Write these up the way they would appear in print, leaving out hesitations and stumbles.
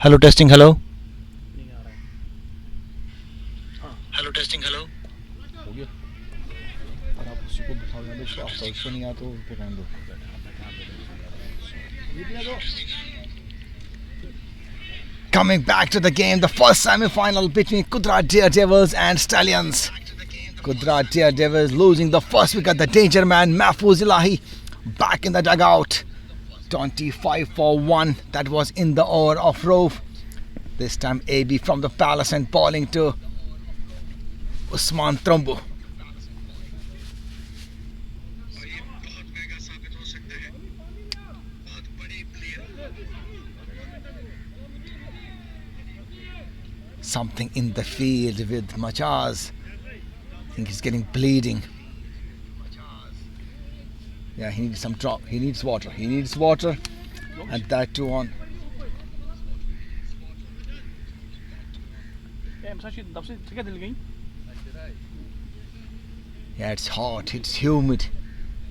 Hello, testing, hello. Hello, testing, hello. हो गया और आप उसी को बिठाओ यहाँ पे उसको आता उसको नहीं आता तो फिर रहने दो Coming back to the game, the first semi-final between QUDRA Daredevils and Stallions. QUDRA Daredevils losing the first wicket. The danger man Mahfouz Ilahi back in the dugout. 25 for 1. That was in the over of Rove. This time AB from the palace and bowling to Usman Trumbu. Something in the field with Majaz. I think he's getting bleeding. Yeah, he needs some drop. He needs water. He needs water. And that too on. Yeah, it's hot. It's humid.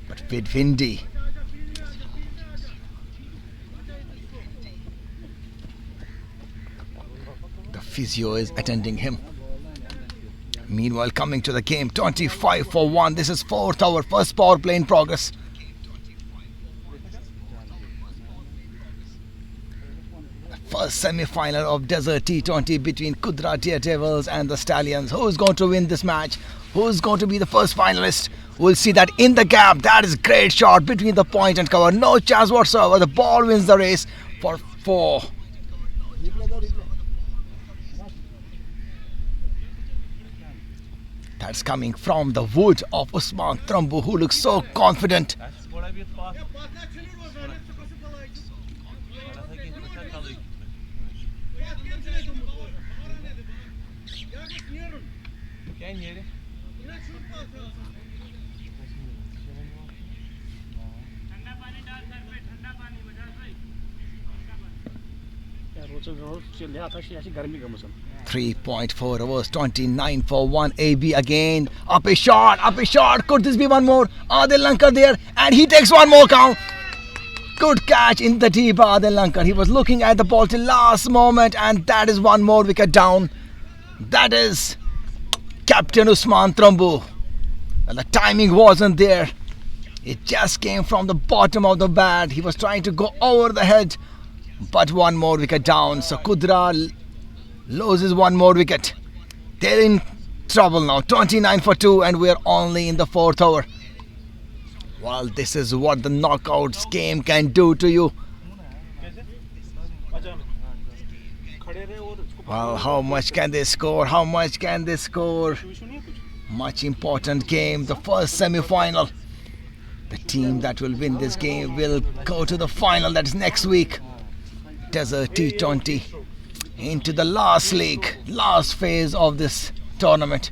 But a bit windy. The physio is attending him. Meanwhile, coming to the game, 25 for 1. This is 4th over, first power play in progress. First semi-final of Desert T20 between QUDRA Daredevils and the Stallions. Who's going to win this match? Who's going to be the first finalist? We'll see that in the gap. That is great shot between the point and cover. No chance whatsoever. The ball wins the race for 4. That's coming from the wood of Usman Trumbu, who looks so confident. Three 3.4 overs, 29 for 1. AB again. Up a shot, up a shot. Could this be one more? Adil Lankar there, and he takes one more count. Good catch in the deep, Adil Lankar. He was looking at the ball till last moment, and that is one more wicket down. That is Captain Usman Trumbu. Well, the timing wasn't there. It just came from the bottom of the bat. He was trying to go over the head, but one more wicket down. So QUDRA loses one more wicket. They're in trouble now. 29 for 2, and we're only in the 4th over. Well, this is what the knockouts game can do to you. Well, how much can they score? How much can they score? Much important game, the first semi-final. The team that will win this game will go to the final. That is next week. Desert T20 into the last league, last phase of this tournament.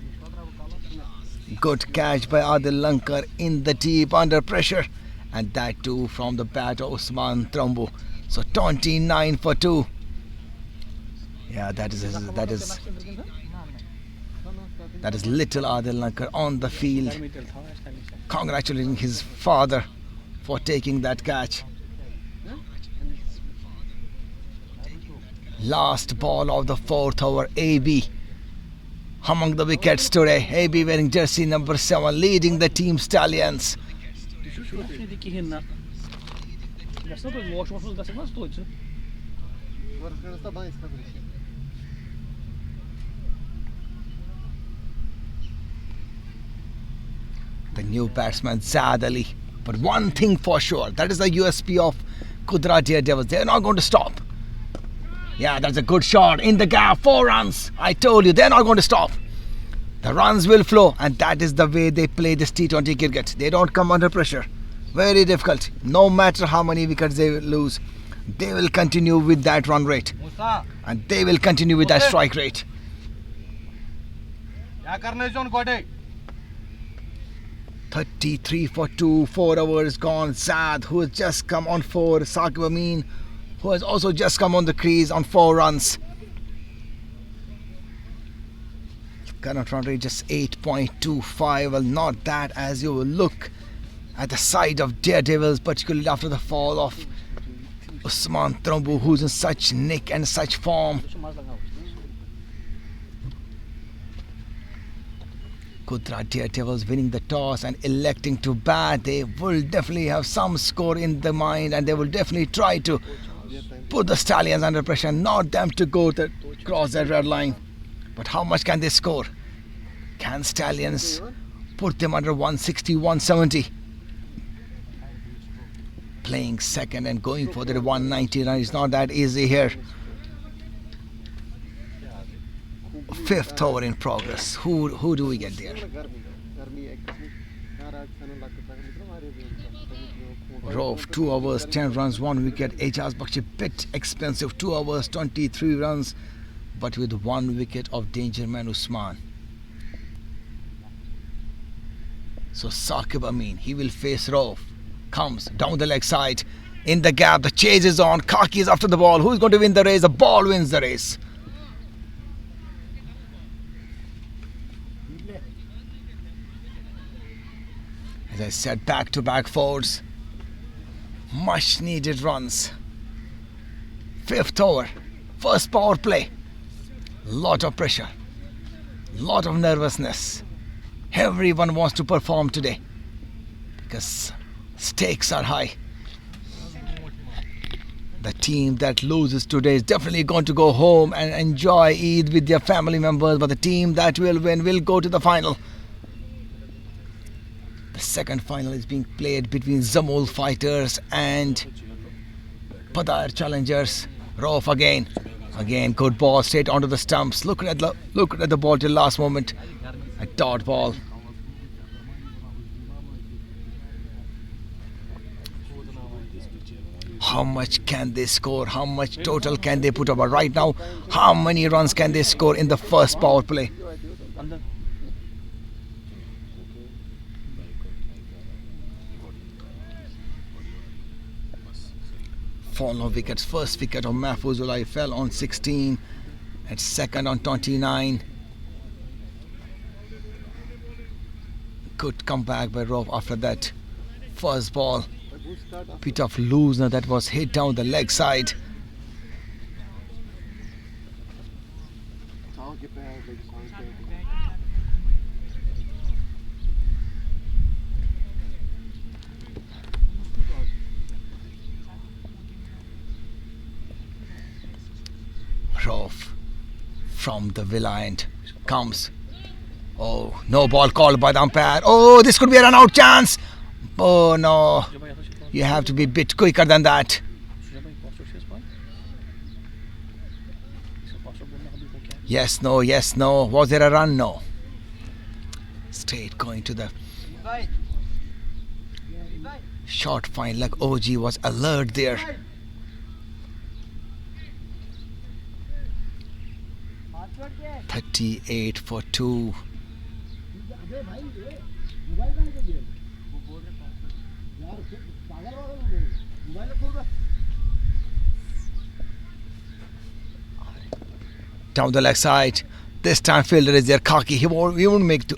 Good catch by Adil Lankar in the deep under pressure, and that too from the bat of Usman Trumbu. So 29 for 2. Yeah, that is little Adil Lankar on the field, congratulating his father for taking that catch. Last ball of the 4th over. AB among the wickets today. AB wearing jersey number 7, leading the team Stallions. The new batsman Zaid Ali. But one thing for sure, that is the USP of QUDRA Daredevils. They are not going to stop. Yeah, that's a good shot in the gap. 4 runs. I told you, they're not going to stop. The runs will flow, and that is the way they play this T20 cricket. They don't come under pressure. Very difficult. No matter how many wickets they lose, they will continue with that run rate. And they will continue with that strike rate. 33 for 2, 4 overs gone. Zaid, who has just come on 4. Saqib Amin, who has also just come on the crease on 4 runs. Current run rate just 8.25. Well, not that as you will look at the side of Daredevils, particularly after the fall of Usman Trombu, who's in such nick and such form. QUDRA Daredevils winning the toss and electing to bat. They will definitely have some score in the mind, and they will definitely try to put the Stallions under pressure, not them to go to cross that red line. But how much can they score? Can Stallions put them under 160, 170? Playing second and going for the 190 run is not that easy here. Fifth over in progress. Who do we get there? Rove, 2 overs, 10 runs, 1 wicket. Ejaz Bakshi, bit expensive, 2 overs, 23 runs, but with 1 wicket of Dangerman Usman. So Saqib Amin, he will face Rove. Comes down the leg side, in the gap, the chase is on. Kaki is after the ball. Who's going to win the race? The ball wins the race. As I said, back-to-back fours. Much needed runs. Fifth over, first power play. Lot of pressure, lot of nervousness. Everyone wants to perform today because stakes are high. The team that loses today is definitely going to go home and enjoy Eid with their family members, but the team that will win will go to the final. The second final is being played between Zamul Fighters and Padar Challengers. Rove again, good ball straight onto the stumps. Look at the ball till last moment. A dot ball. How much can they score? How much total can they put up? Right now, how many runs can they score in the first power play? Fall of wickets. First wicket of Mahfuzullah fell on 16, at second on 29. Good comeback by Rove after that first ball. Bit of loosener that was hit down the leg side. Rove from the Villa end comes. Oh, no ball called by the umpire. Oh, this could be a run out chance. Oh no, you have to be a bit quicker than that. Yes, no, yes, no. Was there a run? No. Straight going to the short fine, like OG was alert there. $38 for 2. Down the leg side. This time fielder is there. Kaki. He won't make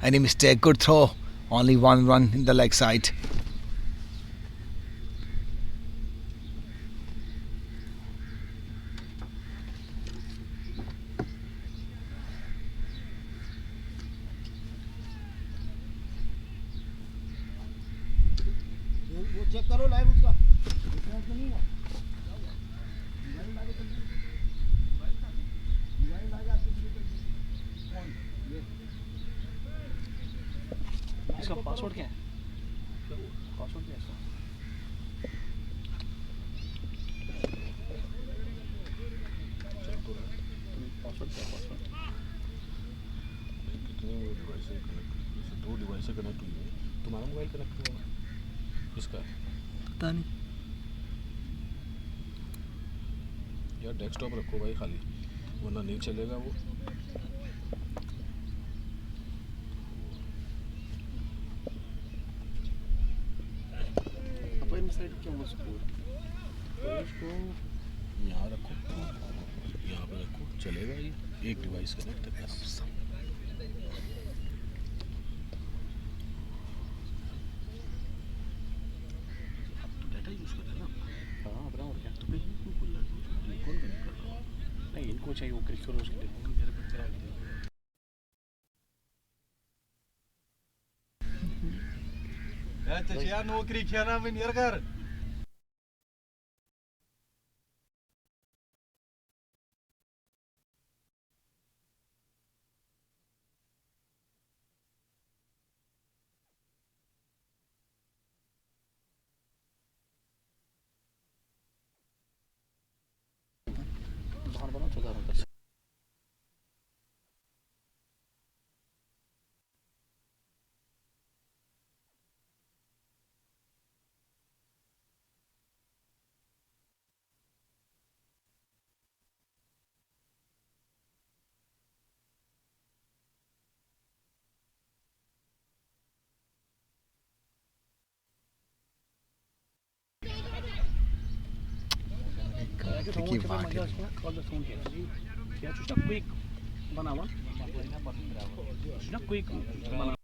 any mistake. Good throw. Only 1 run in the leg side. Check करो live उसका नहीं है इसका password क्या है? Password क्या है इसका? पासवर्ड क्या है? पासवर्ड कितने डिवाइस से कनेक्ट, 2 डिवाइस से कनेक्ट हुई है। तुम्हारा मोबाइल कनेक्ट हुआ है? इसका पता नहीं यार, डेस्कटॉप रखो भाई खाली, वरना नहीं चलेगा वो। अपन साइड क्यों मजबूर इसको यहाँ रखो, यहाँ पे रखो, चलेगा ये। एक डिवाइस कनेक्ट है बस। हाँ अपना और क्या तो फिर बिल्कुल कौन नहीं कर रहा नहीं इनको चाहिए वो क्रिकेट उसके लिए मेरे पे करा दिया तशा नोकरी खेळा मी निरकर बाहर बना चुका हूँ Tricky market. क्या चुष्टा क्विक बनावा चुष्टा क्विक बना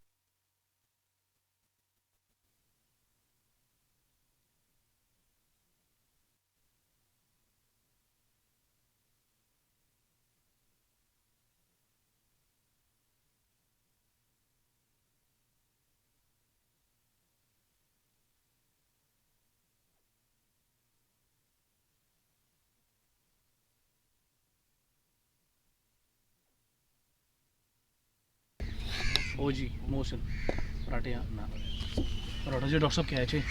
ओजी मोशन पराठे ना पराठा जे डॉक्टर साहब क्या है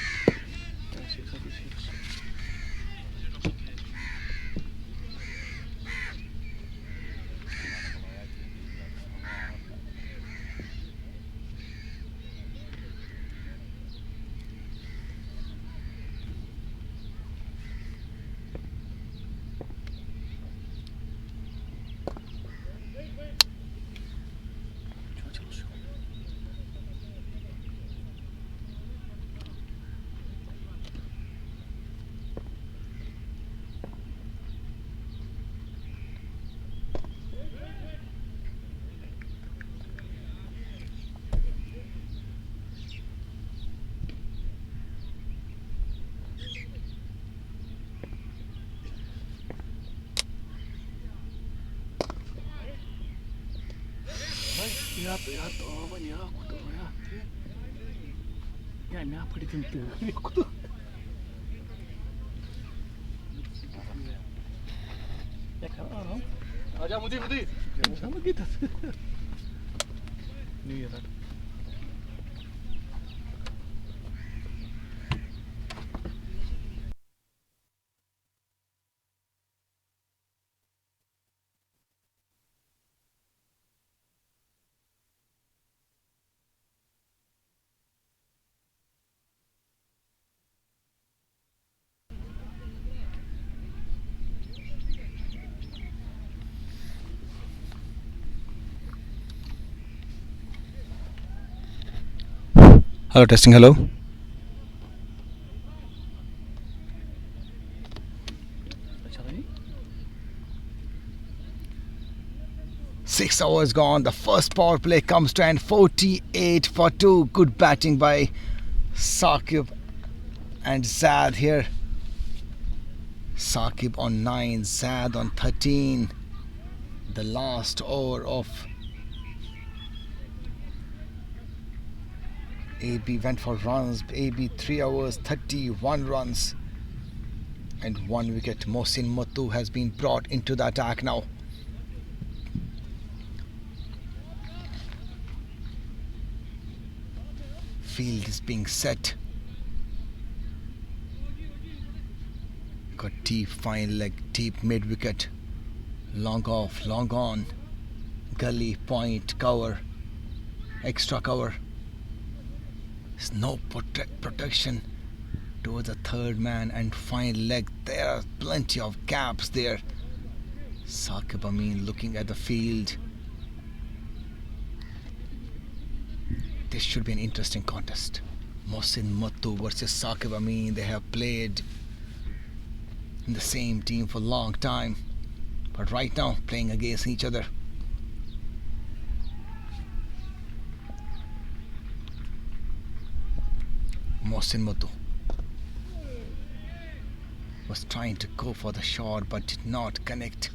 Ya to ya kudu ya me apuri tintu kudu ya kara आजा मुदी मुदी sama gitu New Year Hello, testing. Hello. अच्छा नहीं 6 hours gone. The first power play comes to end 48 for 2. Good batting by Saqib and Zad here. Saqib on 9, Zad on 13. The last over of AB went for runs. AB 3 hours 31 runs and 1 wicket. Mohsin Muttu has been brought into the attack now. Field is being set. Got deep fine leg, deep mid wicket. Long off, long on. Gully, point, cover, extra cover. There's no protection towards the third man and fine leg. There are plenty of gaps there. Saqib Amin looking at the field. This should be an interesting contest. Mohsin Muttu versus Saqib Amin. They have played in the same team for a long time, but right now playing against each other. Mohsin Muttu. Was trying to go for the shot but did not connect.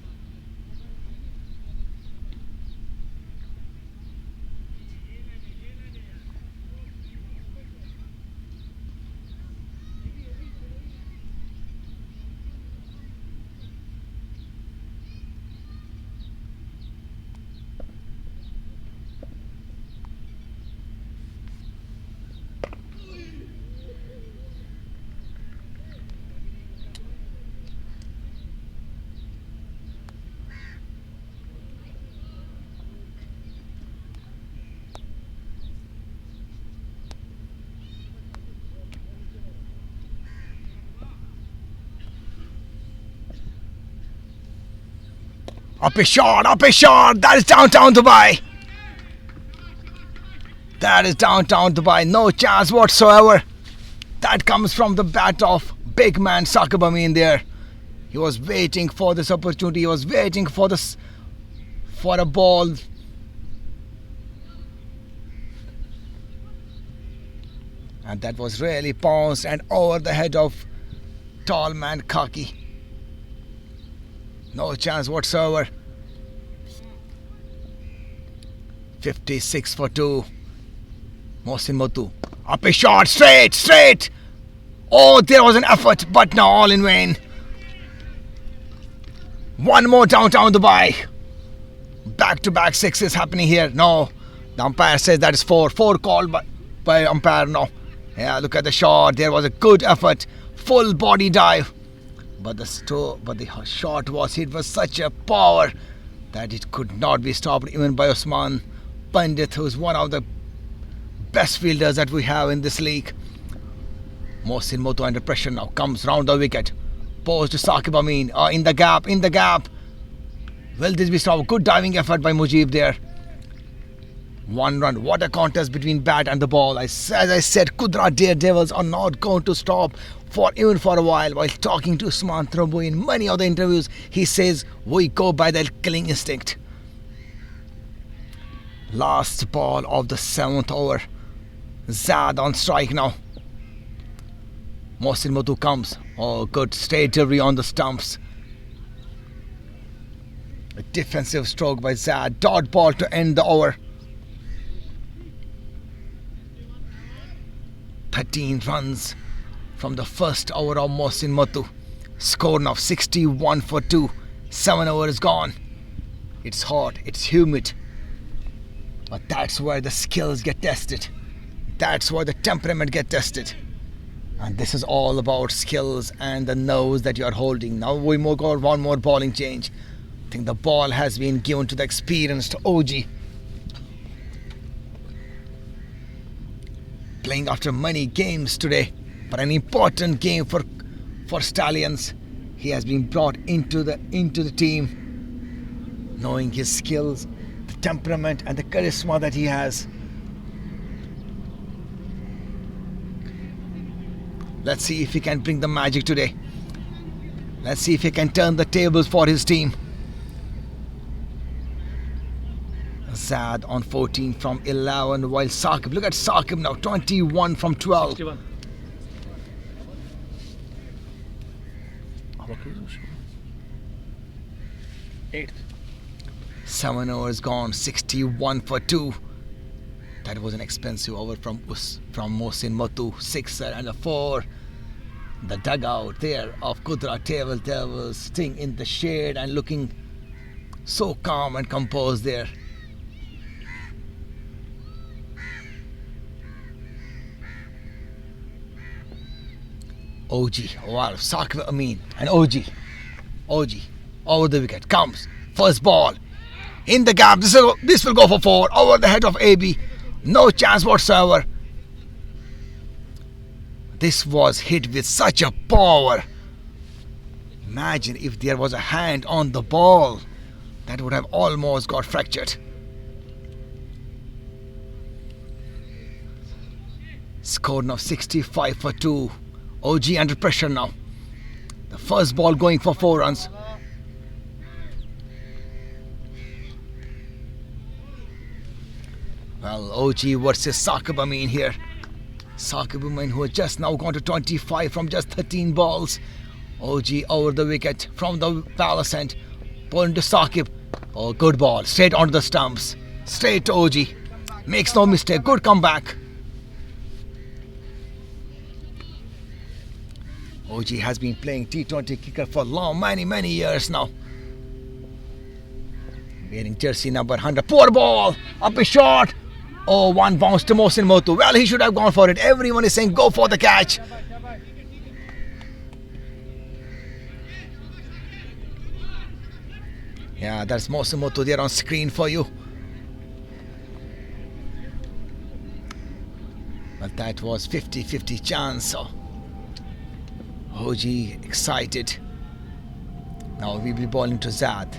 Up a shot, that is downtown Dubai. That is downtown Dubai, no chance whatsoever. That comes from the bat of big man Saqib Amin there. He was waiting for this opportunity, he was waiting for this, for a ball. And that was really bounced and over the head of tall man Khaki. No chance whatsoever. 56 for 2. Mohsin Motoo. Up a shot, straight. Oh, there was an effort, but now all in vain. One more downtown Dubai. Back-to-back sixes happening here. No, the umpire says that is 4. 4 called by umpire now. Yeah, look at the shot. There was a good effort. Full body dive. But the shot was hit with such a power that it could not be stopped even by Usman Pandit, who is one of the best fielders that we have in this league. Mohsin Motoo under pressure now, comes round the wicket. Pose to Saqib Amin, in the gap. Will this be stopped? Good diving effort by Mujib there. 1 run. What a contest between bat and the ball. As I said, QUDRA Daredevils are not going to stop even for a while. While talking to Usman Thrombo in many other interviews, he says, we go by the killing instinct. Last ball of the 7th over. Zad on strike now. Mohsin Motoo comes. Oh, good straight delivery on the stumps. A defensive stroke by Zad. Dot ball to end the over. 13 runs from the first over of Mohsin Motoo. Score now 61 for 2. 7 overs gone. It's hot, it's humid. But that's where the skills get tested. That's where the temperament get tested. And this is all about skills and the nerves that you are holding. Now we got one more bowling change. I think the ball has been given to the experienced OG. Playing after many games today, but an important game for Stallions. He has been brought into the team, knowing his skills, the temperament and the charisma that he has. Let's see if he can bring the magic today. Let's see if he can turn the tables for his team. Zad on 14 from 11, while Saqib, look at Saqib now, 21 from 12. 61. 8th. 7 overs gone, 61 for 2. That was an expensive over from Mohsin Motoo. 6 and a 4. The dugout there of QUDRA Daredevils sitting in the shade and looking so calm and composed there. OG, wow, Saqib Amin and OG over the wicket comes. First ball in the gap. This will go for 4 over the head of AB. No chance whatsoever. This was hit with such a power. Imagine if there was a hand on the ball, that would have almost got fractured. Score now 65 for 2. OG under pressure now. The first ball going for 4 runs. Well, OG versus Saqib Amin here. Saqib Amin, who has just now gone to 25 from just 13 balls. OG over the wicket from the palace end. Ball into Saqib. Oh, good ball. Straight onto the stumps. Straight to OG. Makes no mistake. Good comeback. OG has been playing T20 cricket for many years now. Wearing jersey number 100. Poor ball. Up a shot. Oh, one bounce to Mohsin Motu. Well, he should have gone for it. Everyone is saying go for the catch. Yeah, that's Mohsin Motu there on screen for you. But that was 50-50 chance. So OG excited. Now we'll be balling to Zad.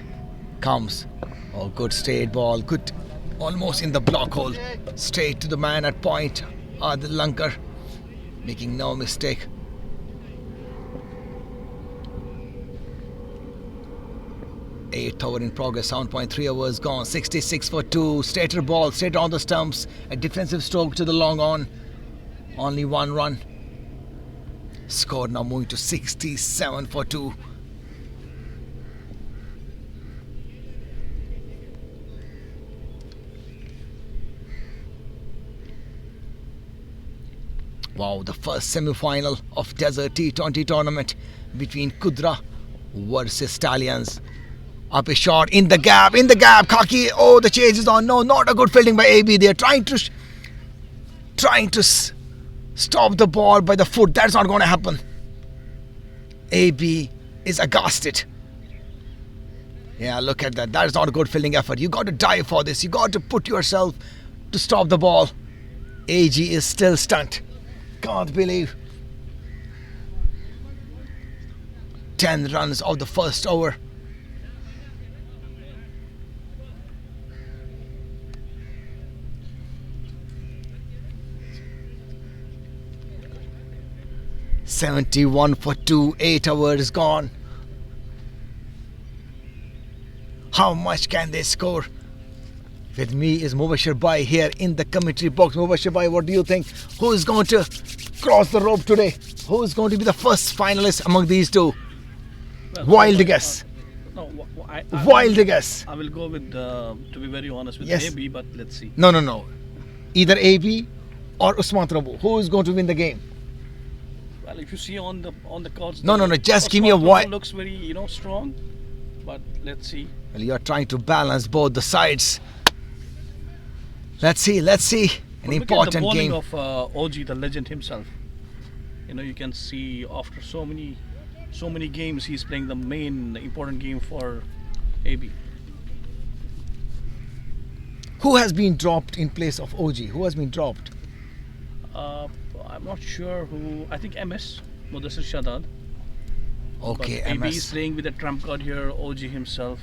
Comes. Oh, good straight ball. Good. Almost in the block hole. Straight to the man at point. Adil Lankar. Making no mistake. Eighth over in progress. 7.3 overs gone. 66 for 2. Straighter ball. Straight on the stumps. A defensive stroke to the long on. Only 1 run. Score now moving to 67 for 2. Wow, the first semi-final of Desert T20 tournament between QUDRA versus Stallions. Up a shot in the gap, Khaki. Oh, the chase is on. No, not a good fielding by AB. They're trying to stop the ball by the foot. That's not going to happen. AB is aghast. Yeah, look at that. That is not a good fielding effort. You got to dive for this. You got to put yourself to stop the ball. AG is still stunned. Can't believe 10 runs of the first over. $71 for 2, 8 hours gone. How much can they score? With me is Mubashir Bhai here in the commentary box. Mubashir Bhai, what do you think? Who is going to cross the rope today? Who is going to be the first finalist among these two? Well, Wild guess. Wild guess. I will go with, to be very honest, with Yes. AB, but let's see. No. Either AB or Usman Trabu. Who is going to win the game? Well, if you see on the cards, No. Just give me a Osman wild. looks very strong, but let's see. Well, you are trying to balance both the sides. Let's see. An But look at the important bowling game. of OG, the legend himself. You can see after so many games, he's playing the main important game for AB. Who has been dropped in place of OG? Who has been dropped? I'm not sure who. I think MS, Mudassir Shadad. Okay, But AB is MS. playing with a trump card here. OG himself,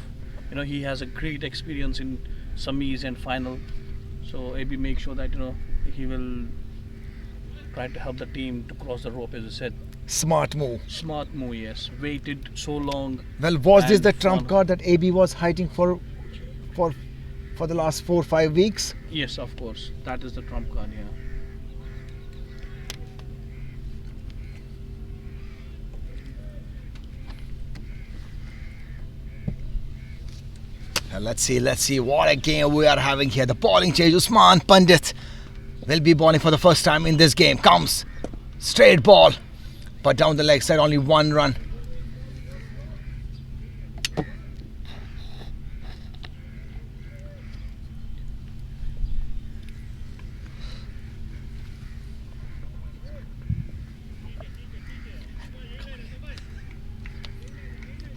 he has a great experience in semis and final. So AB makes sure that he will try to help the team to cross the rope, as I said. Smart move. Smart move, yes. Waited so long. Well, was this And the trump fun. card that AB was hiding for the last 4-5 weeks? Yes, of course. That is the trump card, yeah. Let's see what a game we are having here. The bowling change. Usman Pandit will be bowling for the first time in this game. Comes straight ball, but down the leg side, only 1 run.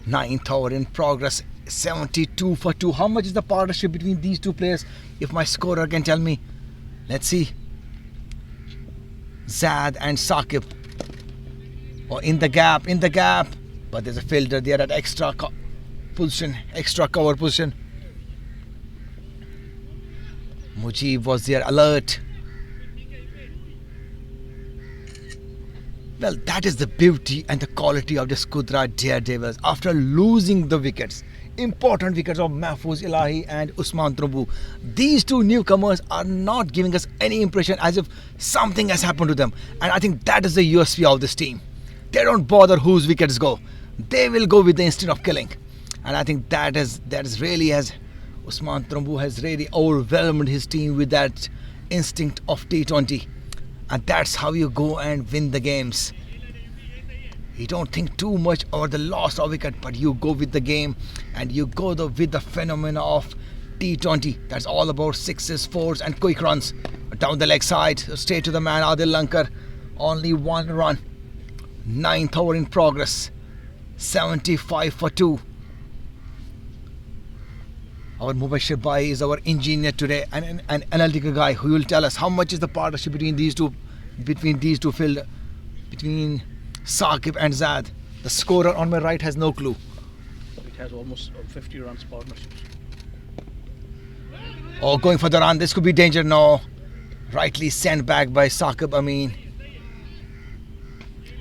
Ninth over in progress. 72 for 2. How much is the partnership between these two players? If my scorer can tell me. Let's see. Zad and Saqib. Oh, in the gap. But there's a fielder there at extra cover position. Mujib was there, alert. Well, that is the beauty and the quality of this QUDRA Daredevils. After losing the wickets, important wickets of Mahfouz Ilahi and Usman Trabu, these two newcomers are not giving us any impression as if something has happened to them. And I think that is the USP of this team. They don't bother whose wickets go. They will go with the instinct of killing. And I think that is really, as Usman Trumbu has really overwhelmed his team with that instinct of T20. And that's how you go and win the games. You don't think too much over the loss of wicket, but you go with the game and you go with the phenomena of T20. That's all about sixes, fours and quick runs. Down the leg side, straight to the man Adil Lankar. Only 1 run. 9th over in progress. 75 for 2. Our Mubashir Bhai is our engineer today, and an analytical guy who will tell us how much is the partnership between these two field, between Saqib and Zad. The scorer on my right has no clue. It has almost 50 runs partnerships. Oh, going for the run. This could be danger. No. Rightly sent back by Saqib Amin.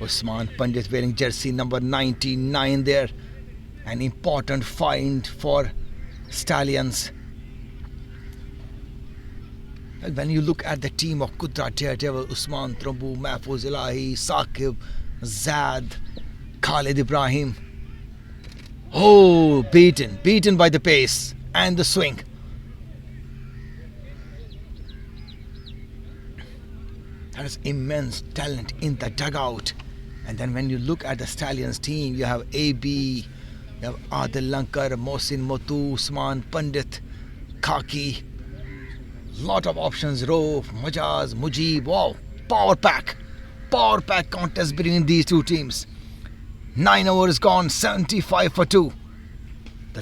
Usman Pandit wearing jersey number 99 there. An important find for Stallions. Well, when you look at the team of QUDRA, Daredevil, Usman Trumbu, Mahfouz Ilahi, Saqib, Zad, Khalid Ibrahim. Oh, beaten by the pace and the swing. There is immense talent in the dugout. And then when you look at the Stallions team, you have AB, you have Adil Lankar, Mohsin Motu, Usman Pandit, Khaki. Lot of options. Rauf, Majaz, Mujib. Wow, power pack contest between these two teams. 9 overs gone, 75 for 2. The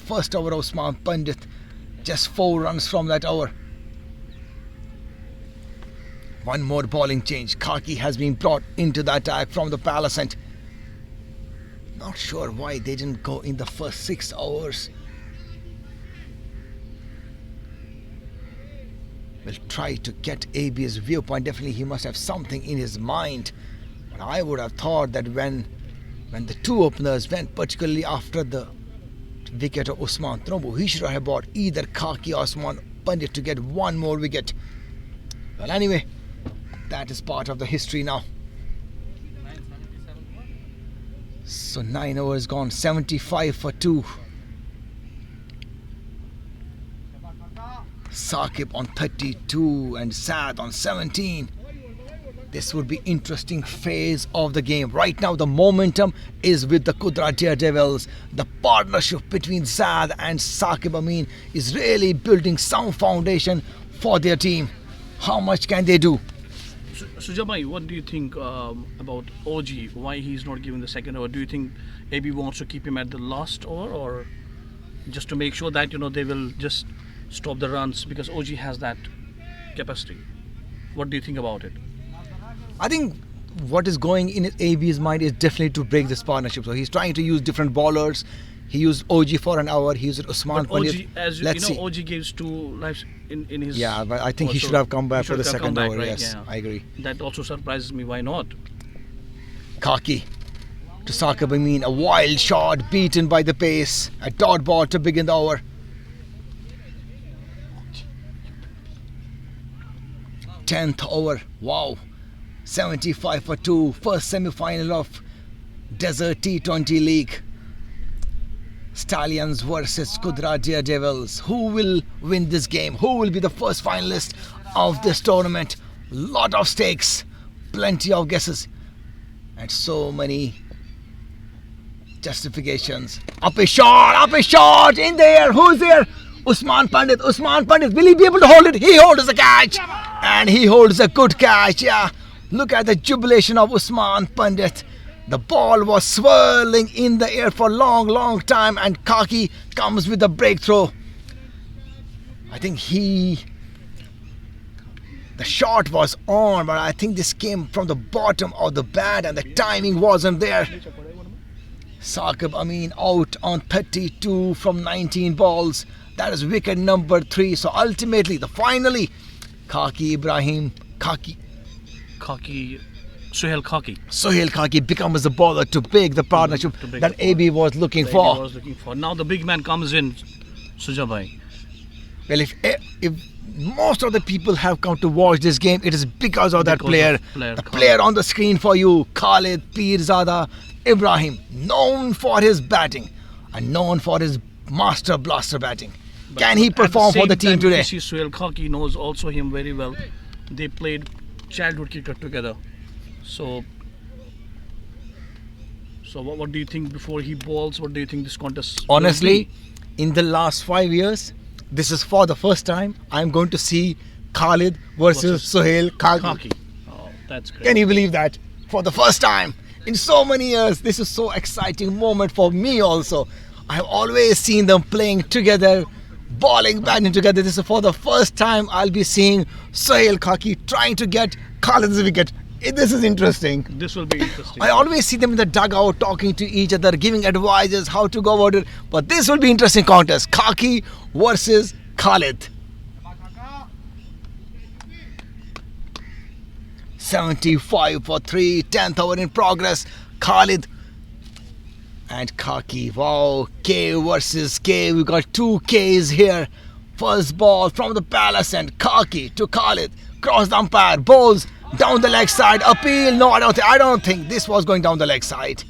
first over of Usman Pandit, just 4 runs from that over. One more bowling change. Khaki has been brought into the attack from the palace, and not sure why they didn't go in the first 6 overs. We'll try to get AB's viewpoint. Definitely he must have something in his mind. But I would have thought that when the 2 openers went, particularly after the wicket of Usman Trumbu, he should have bought either Khaki or Usman Pandit to get 1 more wicket. Well, anyway, that is part of the history now. So 9 overs gone, 75 for 2. Saqib on 32 and Zad on 17. This would be interesting phase of the game. Right now the momentum is with the QUDRA Daredevils. The partnership between Zad and Saqib Amin is really building some foundation for their team. How much can they do? Sujabhai, what do you think about OG? Why he's not giving the second over? Do you think AB wants to keep him at the last over, or just to make sure that they will just stop the runs because OG has that capacity? What do you think about it? I think what is going in AB's mind is definitely to break this partnership. So he's trying to use different bowlers. He used OG for an hour. He used Usman Pandit. Let's see. OG gives 2 lives in his. Yeah, but I think he should have come back for the second over. Right? Yes, yeah. I agree. That also surprises me. Why not? Khaki to Saqib Amin. A wild shot, beaten by the pace. A dot ball to begin the over. Tenth over. Wow. 75 for 2. First semi-final of Desert T20 League. Stallions versus QUDRA Daredevils. Who will win this game? Who will be the first finalist of this tournament? Lot of stakes, plenty of guesses, and so many justifications. Up a shot in there. Who's there? Usman Pandit. Will he be able to hold it? He holds the catch, and he holds a good catch. Yeah, look at the jubilation of Usman Pandit. The ball was swirling in the air for a long time, and Khaki comes with a breakthrough. I think the shot was on, but I think this came from the bottom of the bat and the timing wasn't there. Saqib Amin out on 32 from 19 balls. That is wicket number 3. So ultimately, finally, Sohail Khaki becomes the bowler to break the partnership that AB was looking for. Now the big man comes in, Sujabhai. Well, if most of the people have come to watch this game, it is because of that Because player. of player The Khalid. player on the screen for you, Khalid Pirzada Ibrahim, known for his batting and known for his master blaster batting. Can he But at perform for same the team time, today? You see, Sohail Khaki knows also him very well. They played childhood cricket together. So what do you think before he bowls? What do you think this contest will Honestly, be? in the last 5 years, this is for the first time I'm going to see Khalid versus Sohail Khaki. Khaki. Oh, that's great. Can you believe that? For the first time in so many years, this is so exciting moment for me also. I have always seen them playing together, bowling, batting together. This is for the first time I'll be seeing Sohail Khaki trying to get Khalid's wicket. This is interesting. This will be interesting. I always see them in the dugout talking to each other, giving advices how to go about it. But this will be interesting contest. Khaki versus Khalid. 75 for 3, 10th over in progress. Khalid and Khaki. Wow, K versus K. We got 2 Ks here. First ball from the palace and Khaki to Khalid. Cross the umpire, bowls down the leg side. Appeal. No, I don't think this was going down the leg side.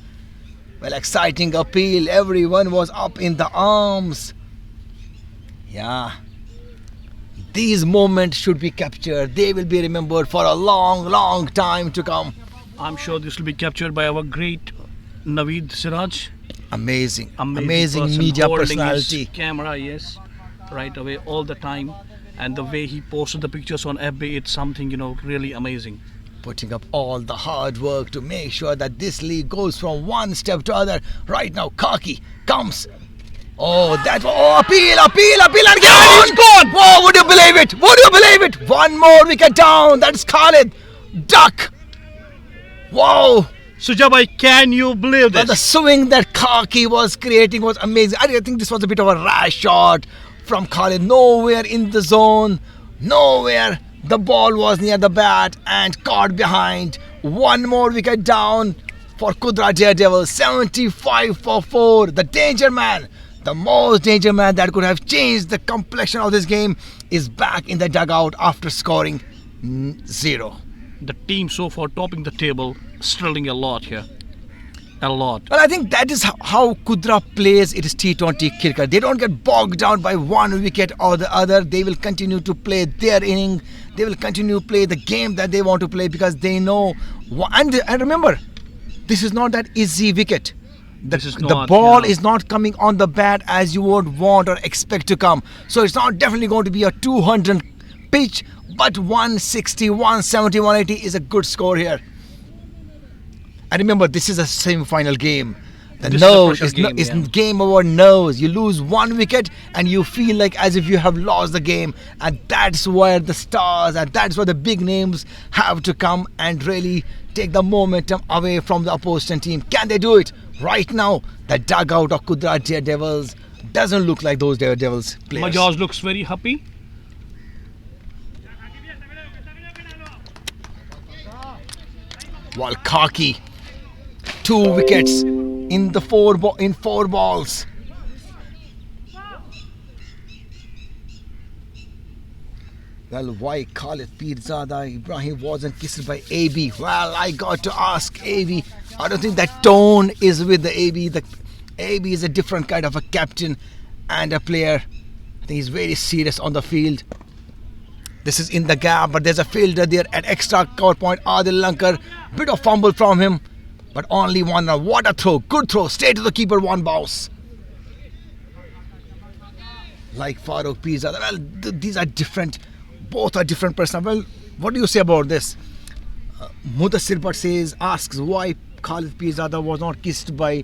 Well, exciting appeal. Everyone was up in the arms. Yeah. These moments should be captured. They will be remembered for a long, long time to come. I'm sure this will be captured by our great Naveed Siraj. Amazing person media holding his personality. camera, yes, right away all the time, and the way he posted the pictures on FB, it's something really amazing. Putting up all the hard work to make sure that this league goes from one step to other. Right now, Khaki comes. Oh, that was appeal, and he's gone. Whoa, would you believe it? Would you believe it? One more wicket down. That's Khalid. Duck. Whoa. Sujabai, can you believe But the this? swing that Khaki was creating was amazing. I think this was a bit of a rash shot from Khalid. Nowhere in the zone. Nowhere. The ball was near the bat and caught behind. One more wicket down for QUDRA Daredevils. 75 for 4. The danger man. The most danger man that could have changed the complexion of this game is back in the dugout after scoring 0. The team so far topping the table, struggling a lot here. A lot. Well, I think that is how QUDRA plays its T20 cricket. They don't get bogged down by one wicket or the other. They will continue to play their inning. They will continue to play the game that they want to play because they know. And remember, this is not that easy wicket. The ball is not coming on the bat as you would want or expect to come. So it's not definitely going to be a 200 pitch, but 160, 170, 180 is a good score here. And remember, this is a semi-final game. The This nerves is a pressure is game, yeah. game over nerves. You lose one wicket and you feel like as if you have lost the game. And that's where the stars and that's where the big names have to come and really take the momentum away from the opposition team. Can they do it? Right now, the dugout of QUDRA Daredevils doesn't look like those Daredevils players. Majaz looks very happy. While Khaki, 2 wickets in the 4 balls. Well, why Khalid Pirzada Ibrahim wasn't kissed by AB? Well, I got to ask AB. I don't think that tone is with the AB. The AB is a different kind of a captain and a player. I think he's very serious on the field. This is in the gap, but there's a fielder there at extra cover point. Adil Lankar, bit of fumble from him, but only one run. What a throw! Good throw, straight to the keeper, one bounce. Like Farooq Pirzada. Well, these are different. Both are different person. Well, what do you say about this? Mudassir Bhatt asks why Khalid Pirzada was not kissed by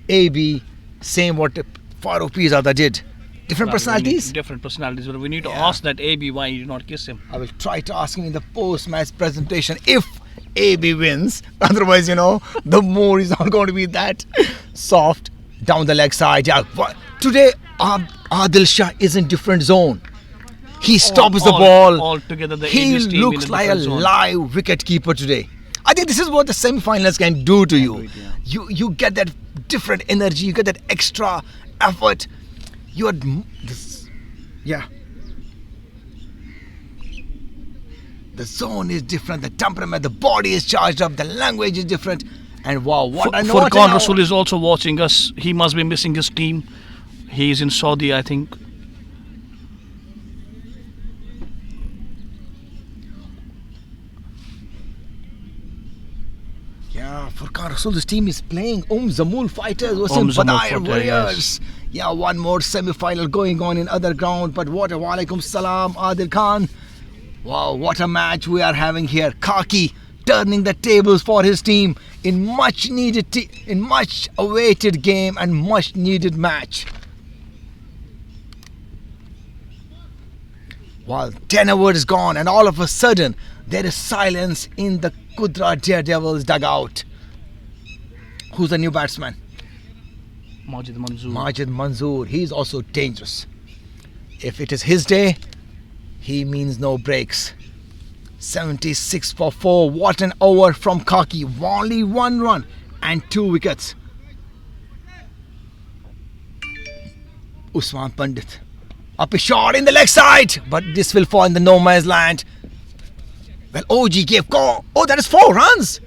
AB. Same what Farooq Pirzada did. Different personalities? Different personalities. But we need to Yeah. ask that AB why he did not kiss him. I will try to ask him in the post-match presentation if AB wins. Otherwise, the mood is not going to be that soft down the leg side. Yeah. Today, Adil Shah is in different zone. He stops the ball. All together, the He AB's team looks in a like a different zone. live wicket keeper today. I think this is what the semi-finals can do to you. You get that different energy. You get that extra effort. The zone is different, the temperament, the body is charged up, the language is different. And wow, what I know. Furqan Rasool is also watching us. He must be missing his team. He is in Saudi, I think. Yeah, Furqan Rasool's team is playing Zamul fighters versus Zamul Badayar fighter, Warriors. Yeah, one more semi-final going on in other ground. But what a walaikum salam, Adil Khan. Wow, what a match we are having here. Khaki turning the tables for his team in much awaited game and much needed match. While 10 hours gone and all of a sudden there is silence in the QUDRA Daredevils dugout. Who's the new batsman? Majid Manzoor. Majid Manzoor. He's also dangerous. If it is his day, he means no breaks. 76 for 4. What an over from Khaki. Only 1 run and 2 wickets. Usman Pandit. Up a shot in the leg side. But this will fall in the no man's land. Well, OG gave call. Oh, that is 4 runs.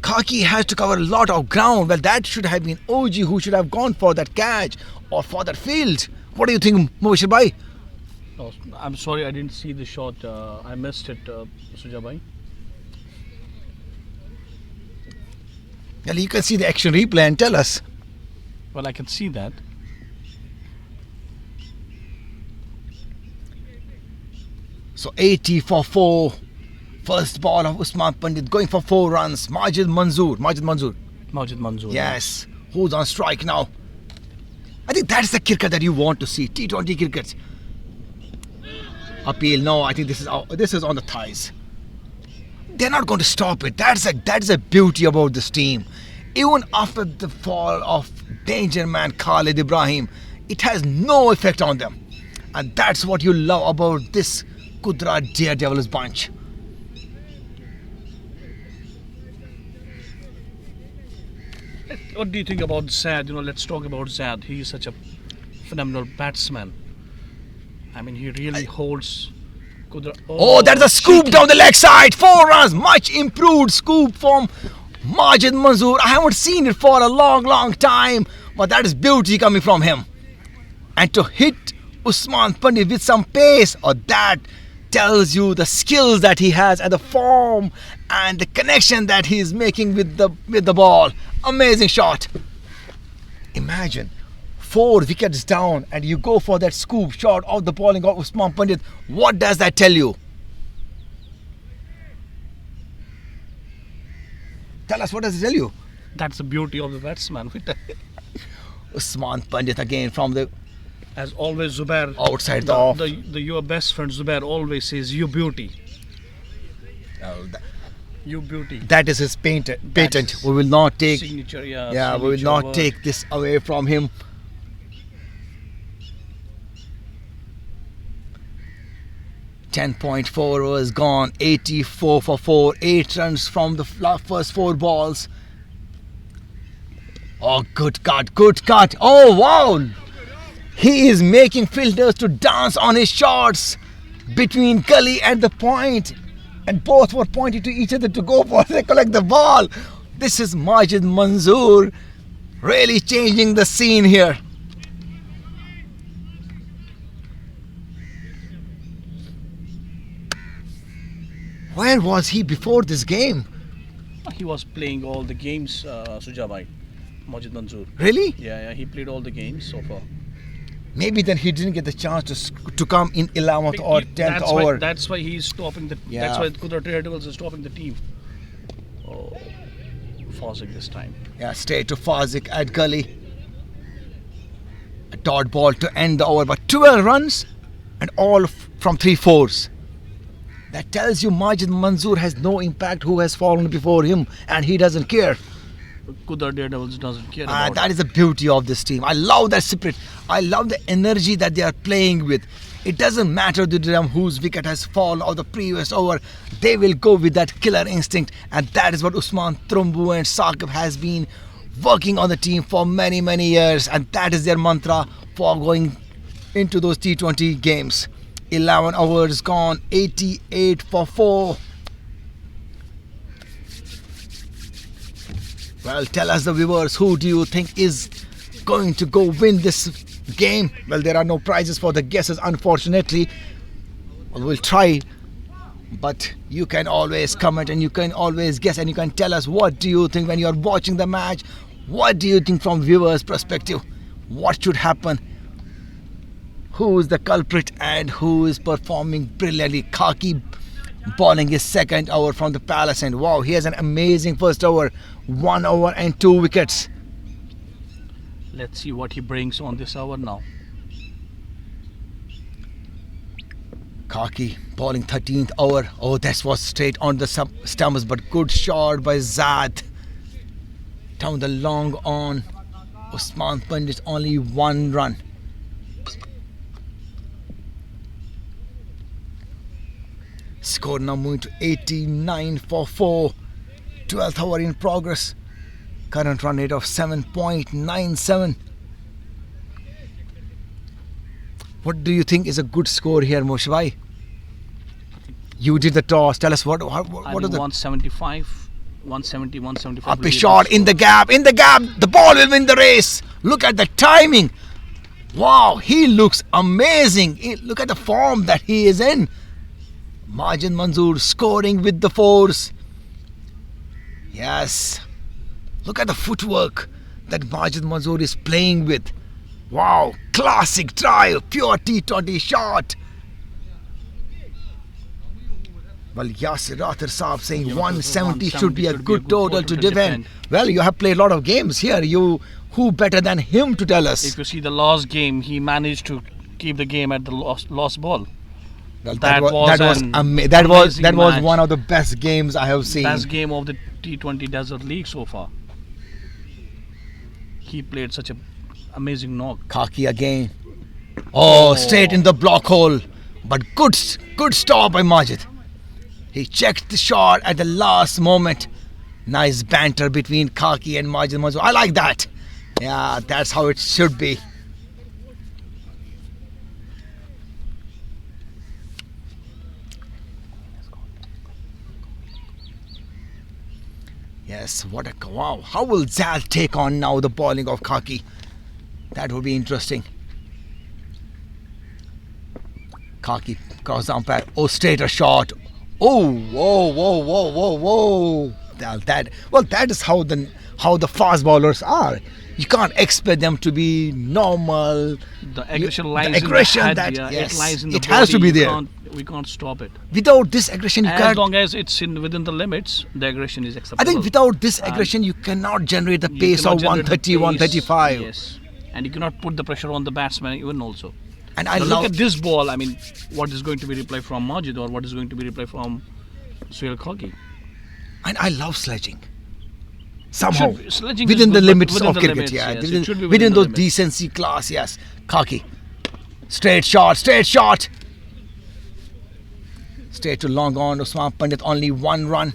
Khaki has to cover a lot of ground. Well, that should have been OG who should have gone for that catch or for that field. What do you think, Mubashir Bhai? Oh, I'm sorry, I didn't see the shot. I missed it, Suja Bhai. Well, you can see the action replay and tell us. Well, I can see that. So 80 for 4. First ball of Usman Pandit going for 4 runs. Majid Manzoor. Majid Manzoor. Yes. Who's on strike now? I think that's the cricket that you want to see. T20 cricket. Appeal. No, I think this is on the thighs. They're not going to stop it. That's a beauty about this team. Even after the fall of danger man Khalid Ibrahim, it has no effect on them. And that's what you love about this QUDRA Daredevils bunch. What do you think about Zad? Let's talk about Zad. He is such a phenomenal batsman. I mean, he really holds QUDRA. Oh, that's a scoop down the leg side. 4 runs. Much improved scoop from Majid Manzoor. I haven't seen it for a long time. But that is beauty coming from him. And to hit Usman Pandit with some pace, that tells you the skills that he has and the form and the connection that he is making with the ball. Amazing shot. Imagine 4 wickets down and you go for that scoop shot of the bowling of Usman Pandit. What does that tell you? Tell us, what does it tell you? That's the beauty of the batsman. Usman Pandit again from the... As always, Zubair. Outside the off. Your best friend Zubair always says, you beauty. You beauty. That is his patent. We will not take... Signature, we will not take this away from him. .4 was gone. 84 for 4. 8 runs from the first 4 balls. Oh, good cut. Oh, wow. He is making fielders to dance on his shots between gully and the point. And both were pointing to each other to go for it. They collect the ball. This is Majid Manzoor really changing the scene here. Where was he before this game? He was playing all the games, Suja Bhai. Majid Manzoor. Really? Yeah, he played all the games so far. Maybe then he didn't get the chance to come in 11th or 10th over. That's why he's stopping the. Yeah. That's why QUDRA Daredevils is stopping the team. Oh, Fazik this time. Yeah, straight to Fazik at gully. A dot ball to end the over, but 12 runs and all from 3/4s. That tells you Majid Manzoor has no impact who has fallen before him, and he doesn't care. QUDRA Daredevils doesn't care about That is the beauty of this team. I love that spirit. I love the energy that they are playing with. It doesn't matter to them whose wicket has fallen or the previous over. They will go with that killer instinct, and that is what Usman Trumbu and Saqib has been working on the team for many years, and that is their mantra for going into those T20 games. 11 hours gone, 88 for 4. Well, tell us the viewers, who do you think is going to go win this game? Well, there are no prizes for the guesses, unfortunately. We'll try, but you can always comment and you can always guess and you can tell us what do you think when you're watching the match. What do you think from viewers' perspective? What should happen? Who is the culprit and who is performing brilliantly? Khaki bowling his second over from the Palace, and wow, he has an amazing first over. 1 over and 2 wickets. Let's see what he brings on this over now. Khaki bowling 13th over. Oh, that was straight on the stumps, but good shot by Zad. Down the long on. Usman Pandit only 1 run. Score now moving to 89 for 4. 12th over in progress. Current run rate of 7.97. What do you think is a good score here, Moshe? You did the toss. Tell us what I are think the 175, 170, 175. up a shot in the gap. In the gap, the ball will win the race. Look at the timing. Wow, he looks amazing. Look at the form that he is in. Majid Manzoor scoring with the force. Yes. Look at the footwork that Majid Manzoor is playing with. Wow, classic drive, pure T20 shot. Well, Yasir Rathir Saab saying 170 should be a good total to defend. Well, you have played a lot of games here. Who better than him to tell us? If you see the last game, he managed to keep the game at the lost ball. Well, that was match. one of the best games I have seen. Best game of the T20 Desert League so far. He played such an amazing knock. Khaki again. Oh, straight in the block hole. But good stop by Majid. He checked the shot at the last moment. Nice banter between Khaki and Majid Manzoor. I like that. Yeah, that's how it should be. Yes, what a wow. How will Zal take on now the bowling of Khaki? That would be interesting. Khaki cross umpire. Oh, straight a shot. Oh, whoa. That is how the fast bowlers are. You can't expect them to be normal. The aggression lies in the head. Yes, it lies in the it has to be there. We can't stop it. Without this aggression, you can't. As long as it's within the limits, the aggression is acceptable. I think without this aggression, you cannot generate the pace of 130, 135. Yes, and you cannot put the pressure on the batsman even also. And now look at this ball. I mean, what is going to be reply from Majid or what is going to be reply from Suhail Khaki? And I love sledging. Somehow, sledging within the limits within of the cricket, limits, yeah, yes, within those decency class, yes. Khaki, straight shot. Straight to long on. Usman Pandit only 1 run.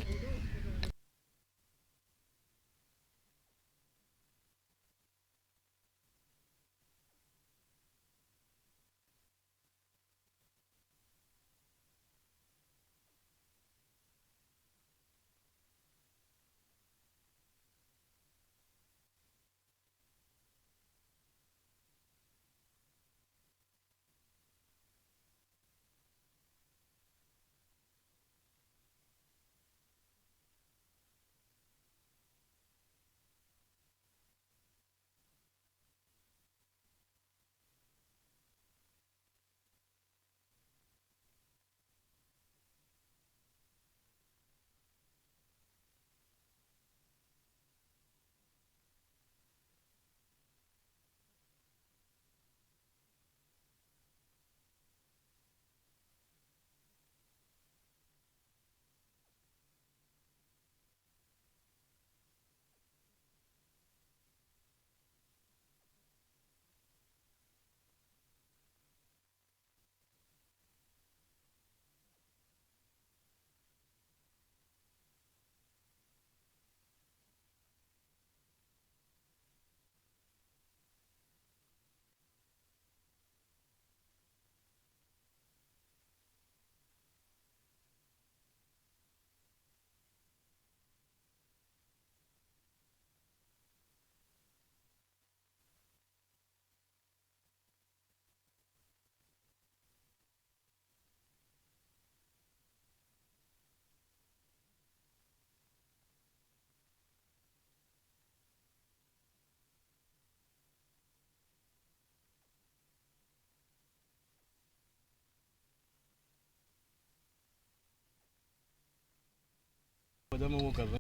वजह में वो कर रहे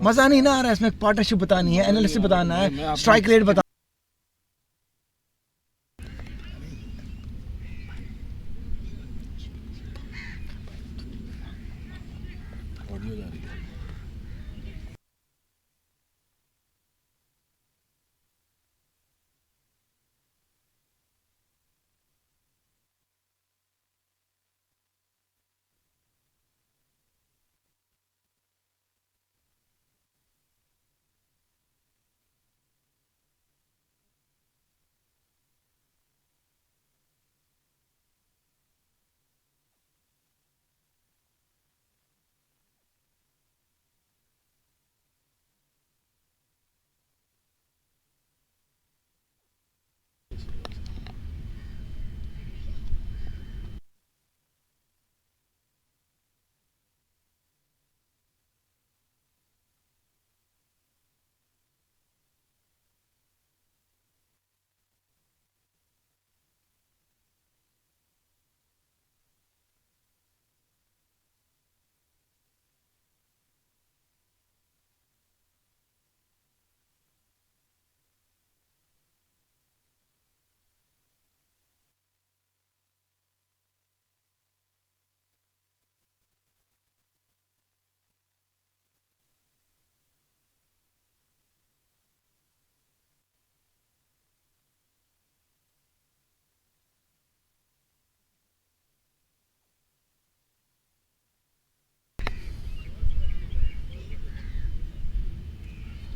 मजा नहीं ना आ रहा है इसमें। पार्टनरशिप बतानी है, एनालिसिस बताना है, स्ट्राइक रेट बता। ऑडियो जा रही है।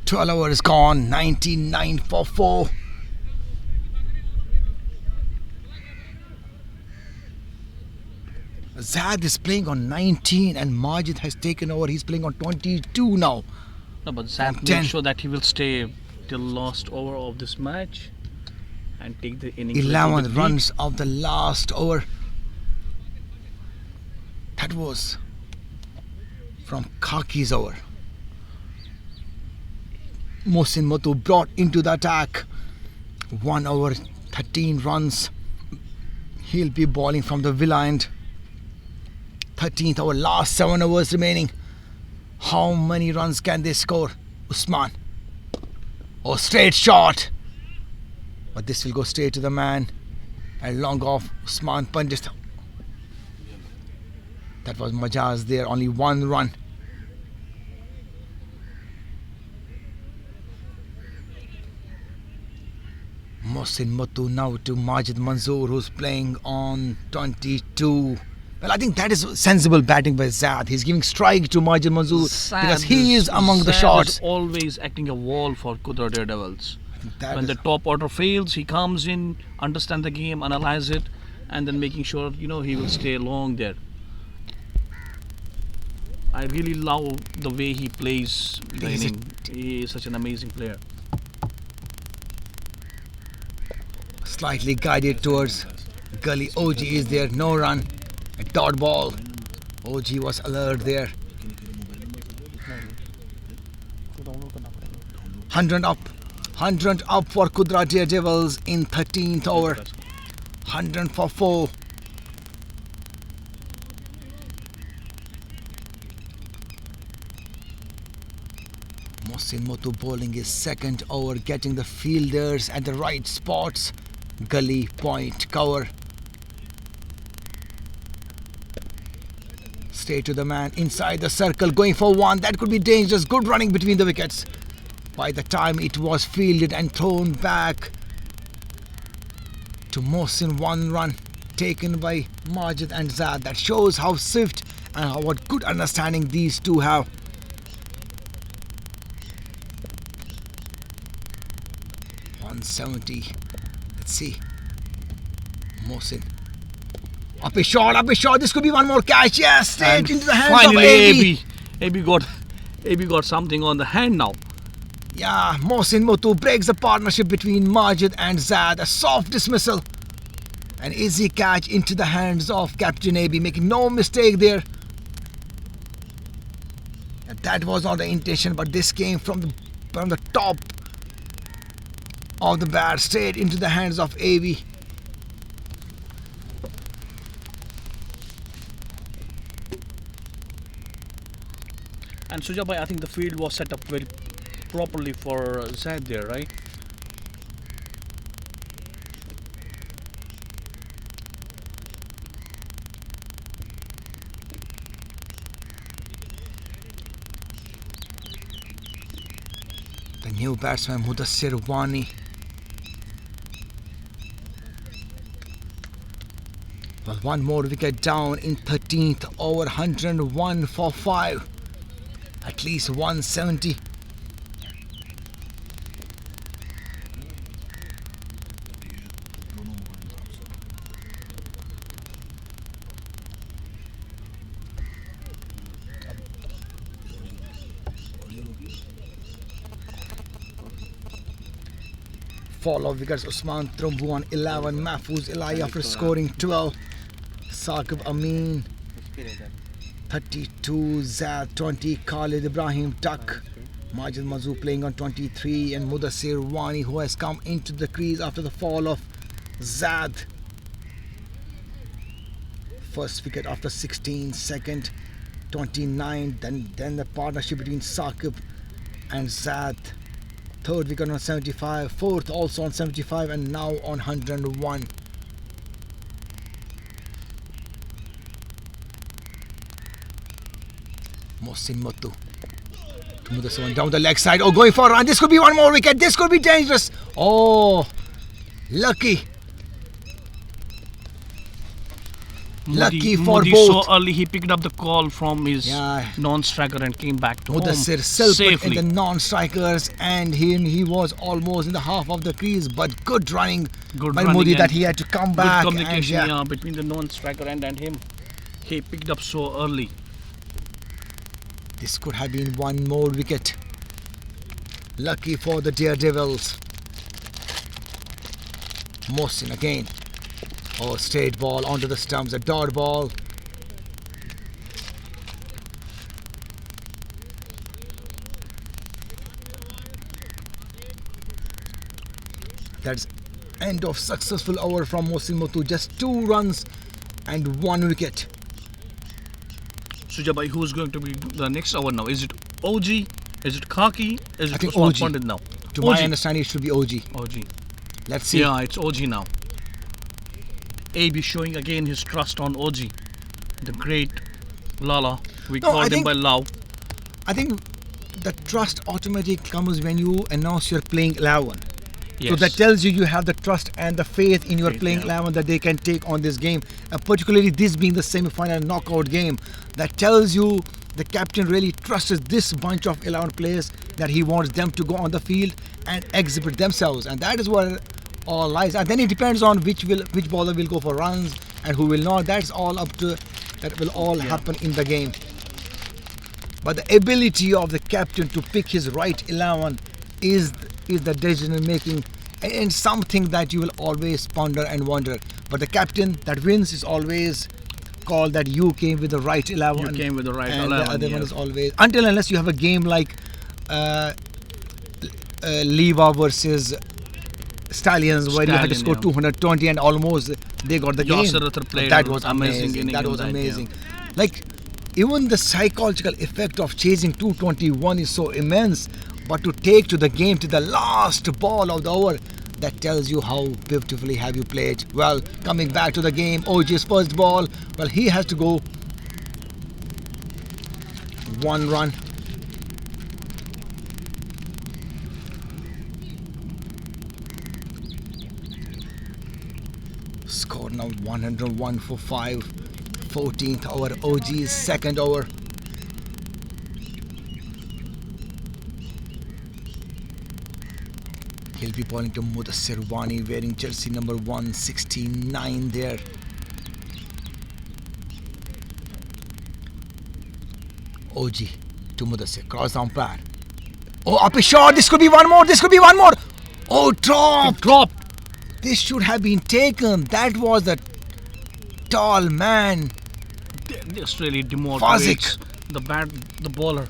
Twelve hours gone, 99 for 4. Zad is playing on 19 and Majid has taken over. He's playing on 22 now. No, but Zach From 10. makes sure that he will stay till last over of this match and take the innings. 11 runs of the last over. That was from Kaki's over. Mohsin Matu brought into the attack. 1 over, 13 runs. He'll be bowling from the Villa end. 13th over, last 7 overs remaining. How many runs can they score? Usman. Oh, straight shot. But this will go straight to the man. And long off, Usman punched. That was Majaz there, only 1 run. Mohsin Matu now to Majid Manzoor, who's playing on 22. Well, I think that is sensible batting by Zad. He's giving strike to Majid Manzoor because he is among the shots. Is always acting a wall for QUDRA Daredevils. When the top order fails, he comes in, understand the game, analyze it, and then making sure he will stay long there. I really love the way he plays the inning. He is such an amazing player. Slightly guided towards gully. OG is there, no run. A dot ball. OG was alert there. 100 up. 100 up for QUDRA Daredevils in 13th over. 100 for 4. Mohsin Matu bowling his second over, getting the fielders at the right spots. Gully, point, cover. Straight to the man inside the circle, going for 1. That could be dangerous. Good running between the wickets. By the time it was fielded and thrown back to Mohsin, 1 run taken by Majid and Zad. That shows how swift and what good understanding these two have. .170. Let's see. Mohsin. Up a shot. This could be one more catch. Yes, straight into the hands finally, of AB. AB got something on the hand now. Yeah, Mohsin Matu breaks the partnership between Majid and Zad. A soft dismissal. An easy catch into the hands of Captain AB, making no mistake there. And that was not the intention, but this came from the top. of the bat straight into the hands of AB. And Sujabai, I think the field was set up very properly for Zad there, right? The new batsman Mudassir Wani. Well, one more wicket down in 13th over, 101 for 5. At least 170. Fall of wickets, Usman Trumbu on 11, Mahfouz Ilahi after scoring 12, Saqib Amin 32, Zad 20, Khalid Ibrahim Tuck, Majid Mazu playing on 23, and Mudassir Wani, who has come into the crease after the fall of Zad. First wicket after 16, second 29, then the partnership between Saqib and Zad. Third wicket on 75, fourth also on 75, and now on 101. Mohsin Muttu to Mudassir Wani down the leg side. Oh, going for a run. This could be one more wicket. This could be dangerous. Oh, lucky. Lucky for Modi both. so early he picked up the call from his non-striker and came back to Mudassir home safely in the non-strikers, and he was almost in the half of the crease, but good running by Modi that he had to come back. Good communication and, between the non-striker and him. He picked up so early. This could have been one more wicket. Lucky for the Daredevils. Mohsin again. Oh, straight ball onto the stumps, a dot ball. That's end of successful over from Mohsin Muttu. Just 2 runs and 1 wicket. Sujabai, who's going to be the next over now? Is it OG? Is it Khaki? Is I it think Usman OG. Pandit now? To OG. my understanding, it should be OG. OG. Let's see. Yeah, it's OG now. AB showing again his trust on OG. The great Lala. We called him by Lau. I think the trust automatically comes when you announce you're playing 11. Yes. So that tells you have the trust and the faith in your playing 11 that they can take on this game. And particularly this being the semi-final knockout game, that tells you the captain really trusts this bunch of 11 players, that he wants them to go on the field and exhibit themselves. And that is where all lies. And then it depends on which bowler will go for runs and who will not. That's all up to, that will all happen in the game. But the ability of the captain to pick his right 11 is the decision making, and something that you will always ponder and wonder. But the captain that wins is always called that you came with the right 11. You came with the right and 11. The other one is always, until unless you have a game like Leva versus Stallions, where you had to score 220 and almost they got the game. That was amazing. That was amazing. Like, even the psychological effect of chasing 221 is so immense, but to take to the game to the last ball of the over, that tells you how beautifully have you played. Well, coming back to the game, OG's first ball, well, he has to go 1 run. Score now 101 for 5. 14th over, OG's second over. He'll be bowling to Mudassir Wani, wearing jersey number 169 there. OG to Mudassir, cross umpire. Oh, up a shot. This could be one more. This could be one more. Oh, dropped. This should have been taken. That was the tall man. This really demotivates the bowler.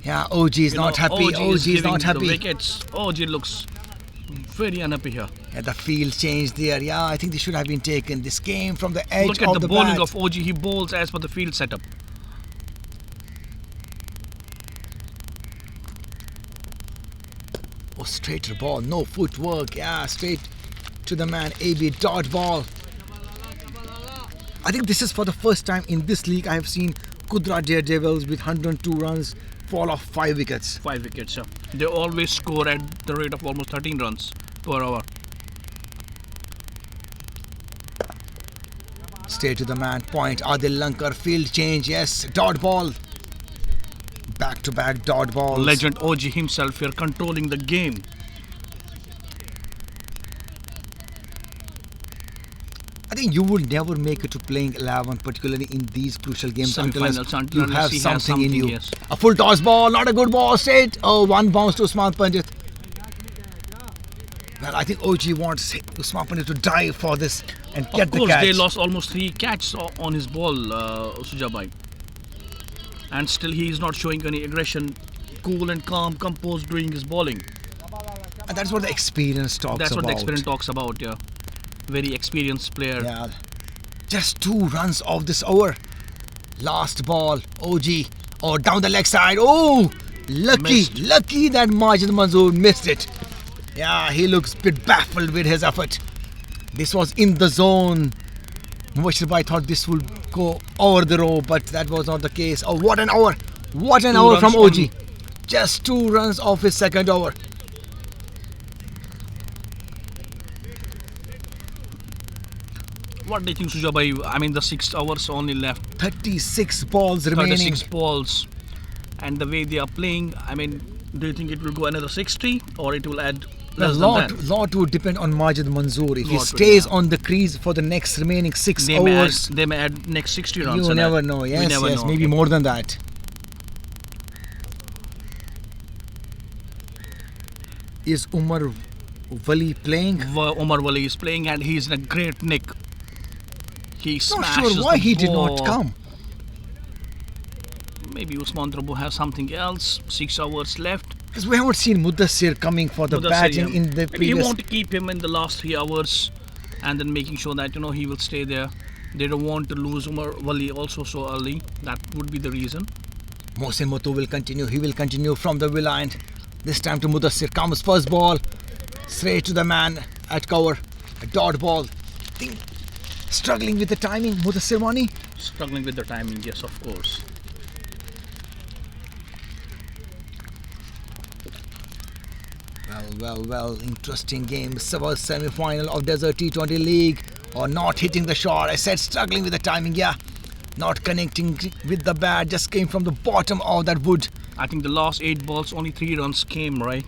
Yeah, OG is not happy. OG is not happy. The wickets. OG looks very unhappy here. And the field changed there. Yeah, I think they should have been taken. This came from the edge Look at of the the bowling bat. of OG. He bowls as per the field setup. Oh, straighter ball, no footwork. Yeah, straight to the man. AB dot ball. I think this is for the first time in this league I have seen QUDRA Daredevils with 102 runs fall off 5 wickets. 5 wickets. Yeah. They always score at the rate of almost 13 runs per hour. Straight to the man. Point. Adil Lankar. Field change. Yes. Dot ball. Back to back dot balls. Legend OG himself here controlling the game. I think you would never make it to playing 11, particularly in these crucial games, Semi-finals, until you unless have he has something in you. yes. A full toss ball, not a good ball, straight. Oh, one bounce to Usman Pandit. Well, I think OG wants Usman Pandit to dive for this and get the Of course, catch. they lost almost 3 catches on his ball, Sujabai. And still he is not showing any aggression. Cool and calm, composed doing his bowling. And that's what the experience talks That's about. what the experience talks about, yeah. Very experienced player. Yeah. Just 2 runs off this over. Last ball, OG. Oh, down the leg side. Oh, lucky that Majid Manzoor missed it. Yeah, he looks a bit baffled with his effort. This was in the zone. Mubashir Bhai thought this would go over the rope, but that was not the case. Oh, what an hour. What an 2 hour from runs OG. Just 2 runs off his second over. What do you think, Sujabai? I mean, the 6 hours only left. 36 balls remaining. 36 balls. And the way they are playing, I mean, do you think it will go another 60 or it will add A less than lot, that? lot would depend on Majid Manzoor. If he Lot would, stays yeah. on the crease for the next remaining 6 They may, add, hours, they may add next 60 runs. you and never add- know. we Yes, never yes, know. maybe more than that. Is Umar Wali playing? Omar Wali is playing and he's in a great nick. He Not smashes sure why the he did not ball. come. Maybe Usman Trabu has something else. 6 hours left. Because we haven't seen Mudassir coming for the Mudassir, batting yeah. in the Maybe previous. you want to keep him in the last 3 hours and then making sure that he will stay there. They don't want to lose Umar Wali also so early. That would be the reason. Mohsin Motu will continue. He will continue from the line. This time to Mudassir. Comes first ball. Straight to the man at cover. A dot ball. Think struggling with the timing. Mudassir Wani. Struggling with the timing, yes, of course. Well, interesting game. Semi-final of Desert T20 League. Or not hitting the shot. I said struggling with the timing, yeah. Not connecting with the bat. Just came from the bottom of that wood. I think the last 8 balls, only 3 runs came, right?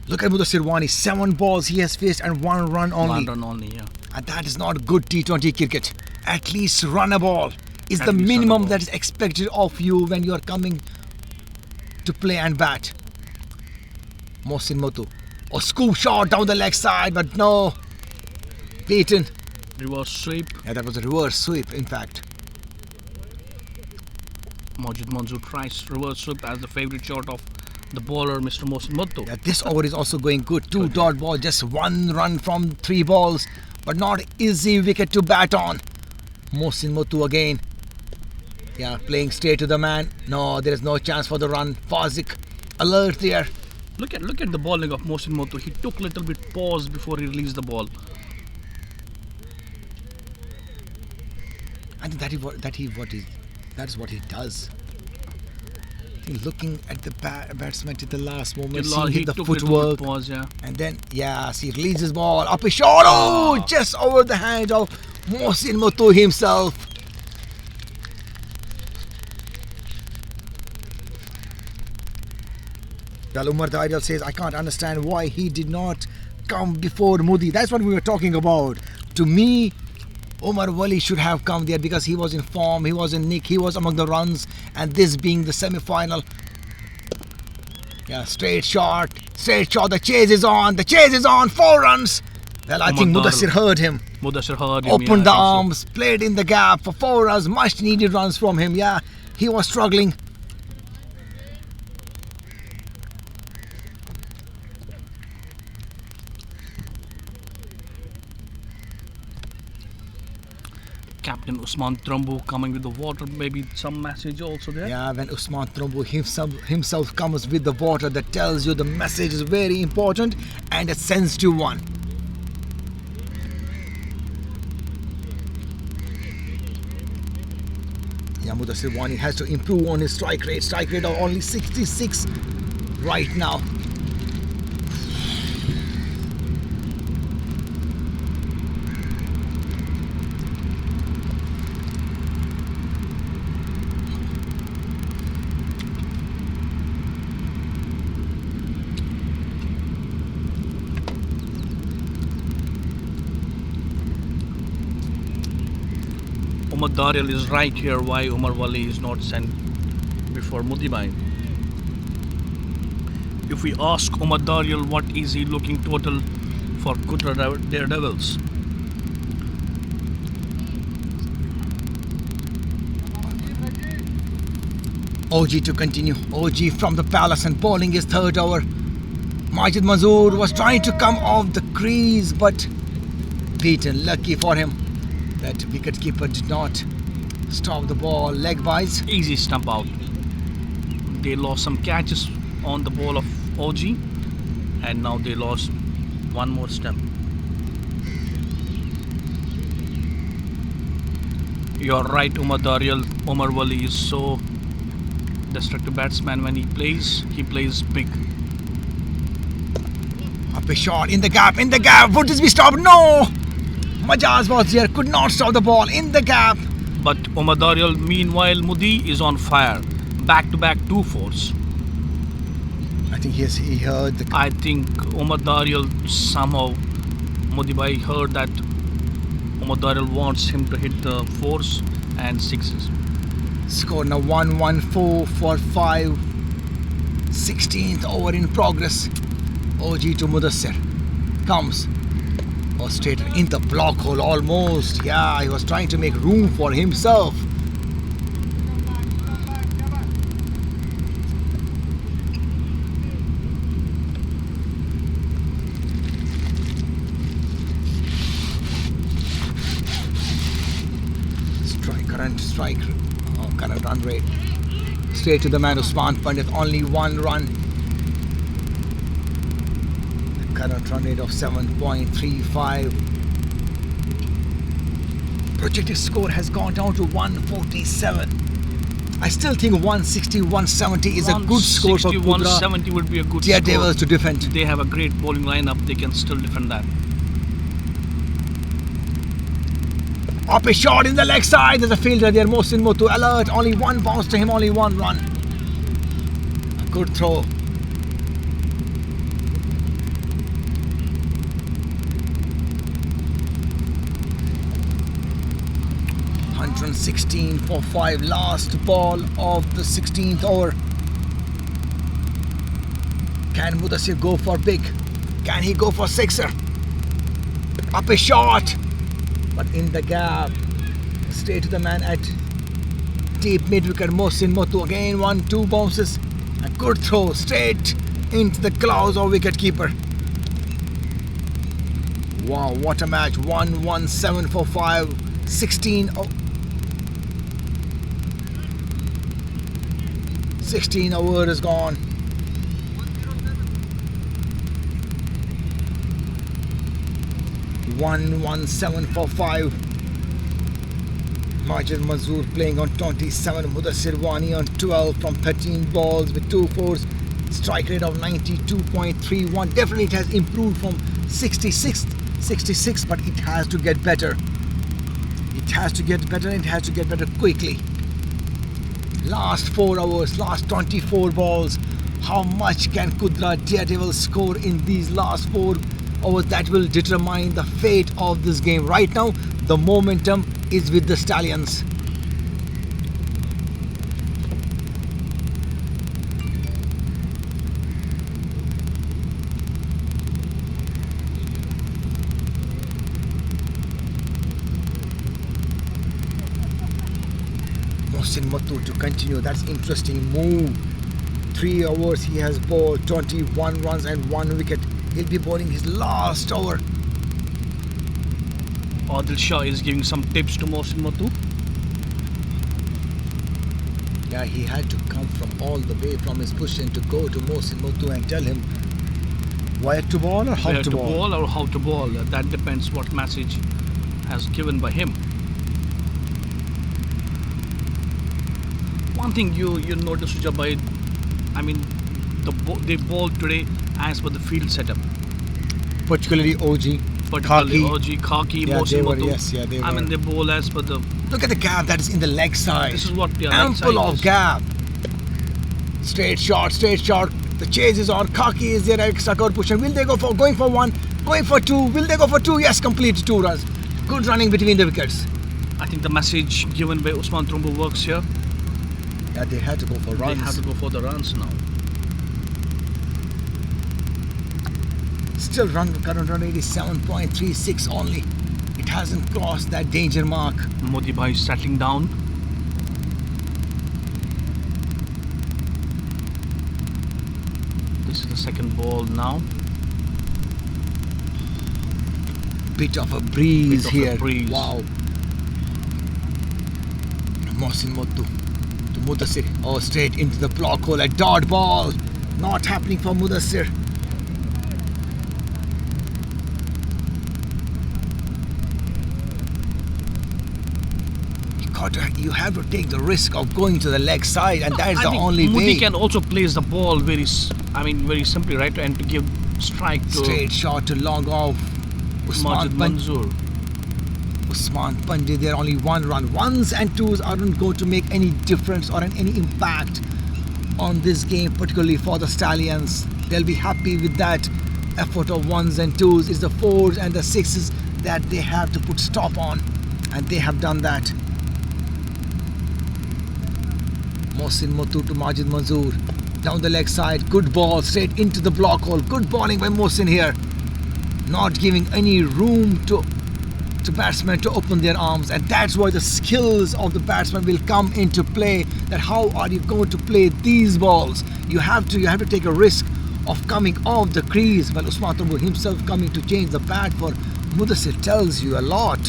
Look at Mudassir Wani. 7 balls he has faced and 1 run only. 1 run only, yeah. And that is not good T20 cricket. At least run a ball is At the least run a minimum ball. that is expected of you when you are coming to play and bat. Mohsin Motu. Oh, scoop shot down the leg side, but no. Beaten. Reverse sweep. Yeah, that was a reverse sweep, in fact. Majid Manzoor tries reverse sweep as the favourite shot of the bowler, Mr. Mohsin Muttu. Yeah, this over is also going good. 2 dot ball, just 1 run from 3 balls, but not easy wicket to bat on. Mohsin Motu again. Yeah, playing straight to the man. No, there is no chance for the run. Fazik alert there. Look at the bowling of Mohsin Muttu. He took a little bit pause before he released the ball. I think that is what he does. I think looking at the batsman at the last moment, seeing He the took little footwork, bit pause, yeah. and then he releases ball up a shot. Oh, just over the hand of Mohsin Motu himself. Well, Umar the Ideal says, I can't understand why he did not come before Modi. That's what we were talking about. To me, Umar Wali should have come there because he was in form, he was in nick, he was among the runs, and this being the semi-final. Yeah, straight shot, the chase is on, 4 runs. Well, I think Mudassir heard him. Mudassir heard him. Opened yeah, the I think arms, played in the gap for 4 runs, much needed runs from him. Yeah, he was struggling. captain Usman Trumbu coming with the water. Maybe some message also there. Yeah, when Usman Trumbu himself comes with the water, that tells you the message is very important and a sensitive one. Mudassir Wani has to improve on his strike rate. Strike rate of only 66 right now. Umar Daryl is right here. Why Umar Wali is not sent before Mudibai? If we ask Umar Daryl what is he looking total for QUDRA Daredevils, OG to continue. OG from the palace and bowling his third over. Majid Manzoor was trying to come off the crease but beaten. Lucky for him that wicketkeeper did not stop the ball leg-wise. easy stump out. They lost some catches on the ball of OG, and now they lost one more stump. You're right, Umar Daryl. Umar Wali is so destructive batsman. When he plays big. Up a shot in the gap. Would this be stopped? No! Majaz was there, could not stop the ball in the gap. But Umar Daryl, meanwhile, Mudi is on fire. Back-to-back 2-4s. I think he heard the... I think Umar Daryl somehow, Mudibai heard that Umar Daryl wants him to hit the 4s and 6s. Score now 1-1-4 for 5. 16th over in progress. OG to Mudassir. Comes. Was straight in the block hole almost. Yeah, he was trying to make room for himself. Current run rate. Straight to the man Usman Pandit. Only one run. Current run rate of 7.35. Projected score has gone down to 147. I still think 160, 170 is a good score for QUDRA. 170 would be a good score. Daredevils to defend. They have a great bowling lineup. They can still defend that. Up a shot in the leg side. There's a fielder there. Mohsin Motoo alert. Only one bounce to him. Only one run. A good throw. 116 for 5. Last ball of the 16th over. Can Mudassir go for big? Can he go for sixer? Up a shot, but in the gap. Straight to the man at deep mid-wicket. Mohsin Motoo again 1-2 bounces. A good throw straight into the claws of wicket-keeper. Wow, what a match. 117 for 5. 16 over is gone. 117 for 5. Majid Manzoor playing on 27. Mudassir Wani on 12 from 13 balls with 2 fours. Strike rate of 92.31. Definitely it has improved from 66, but it has to get better. It has to get better, and it has to get better quickly. Last 4 hours, last 24 balls. How much can QUDRA Daredevils score in these last 4 hours? That will determine the fate of this game. Right now, the momentum is with the Stallions. Mohsin Motoo to continue. That's interesting move. 3 overs he has bowled, 21 runs and 1 wicket. He'll be bowling his last over. Adil Shah is giving some tips to Mohsin Matu. Yeah, he had to come from all the way from his position to go to Mohsin Matu and tell him where to ball or how Where to ball. or how to ball. That depends what message has given by him. One thing you notice, Sujabai, I mean, they ball today as per the field setup. Particularly OG. Particularly Khaki. OG, Khaki, Yeah, Mohsin they were, Matu. yes, yeah, they I mean, were. they bowl as per the. Look at the gap that is in the leg side. This is what they are. Ample of gap. Straight shot, straight shot. The chase is on. Khaki is there. Extra cover pushing. Will they go for going for one? Going for two? Will they go for two? Yes, complete 2 runs. Good running between the wickets. I think the message given by Usman Trumbo works here. Yeah, they had to go for runs. They have to go for the runs now. Still current run 87.36 only. It hasn't crossed that danger mark. Modi Bhai is settling down. This is the second ball now. Bit of a breeze Bit of a here. breeze. Wow. Mohsin Matu to Mudassir. Oh, straight into the block hole. A dot ball. Not happening for Mudassir. You have to take the risk of going to the leg side, and that's the only Modi way. can also place the ball very simply, right, and to give strike to Straight shot to long off. Majid Manzoor. Usman Pandey, there only 1 run. Ones and twos aren't going to make any difference or any impact on this game, particularly for the Stallions. They'll be happy with that effort of ones and twos. It's the 4s and the 6s that they have to put stop on, and they have done that. Mohsin Matu to Majid Manzoor. Down the leg side. Good ball straight into the block hole. Good bowling by Mohsin here. Not giving any room to batsmen to open their arms, and that's why the skills of the batsman will come into play. That how are you going to play these balls? You have to take a risk of coming off the crease. Well, Usman Trumbo himself coming to change the bat for Mudassir tells you a lot.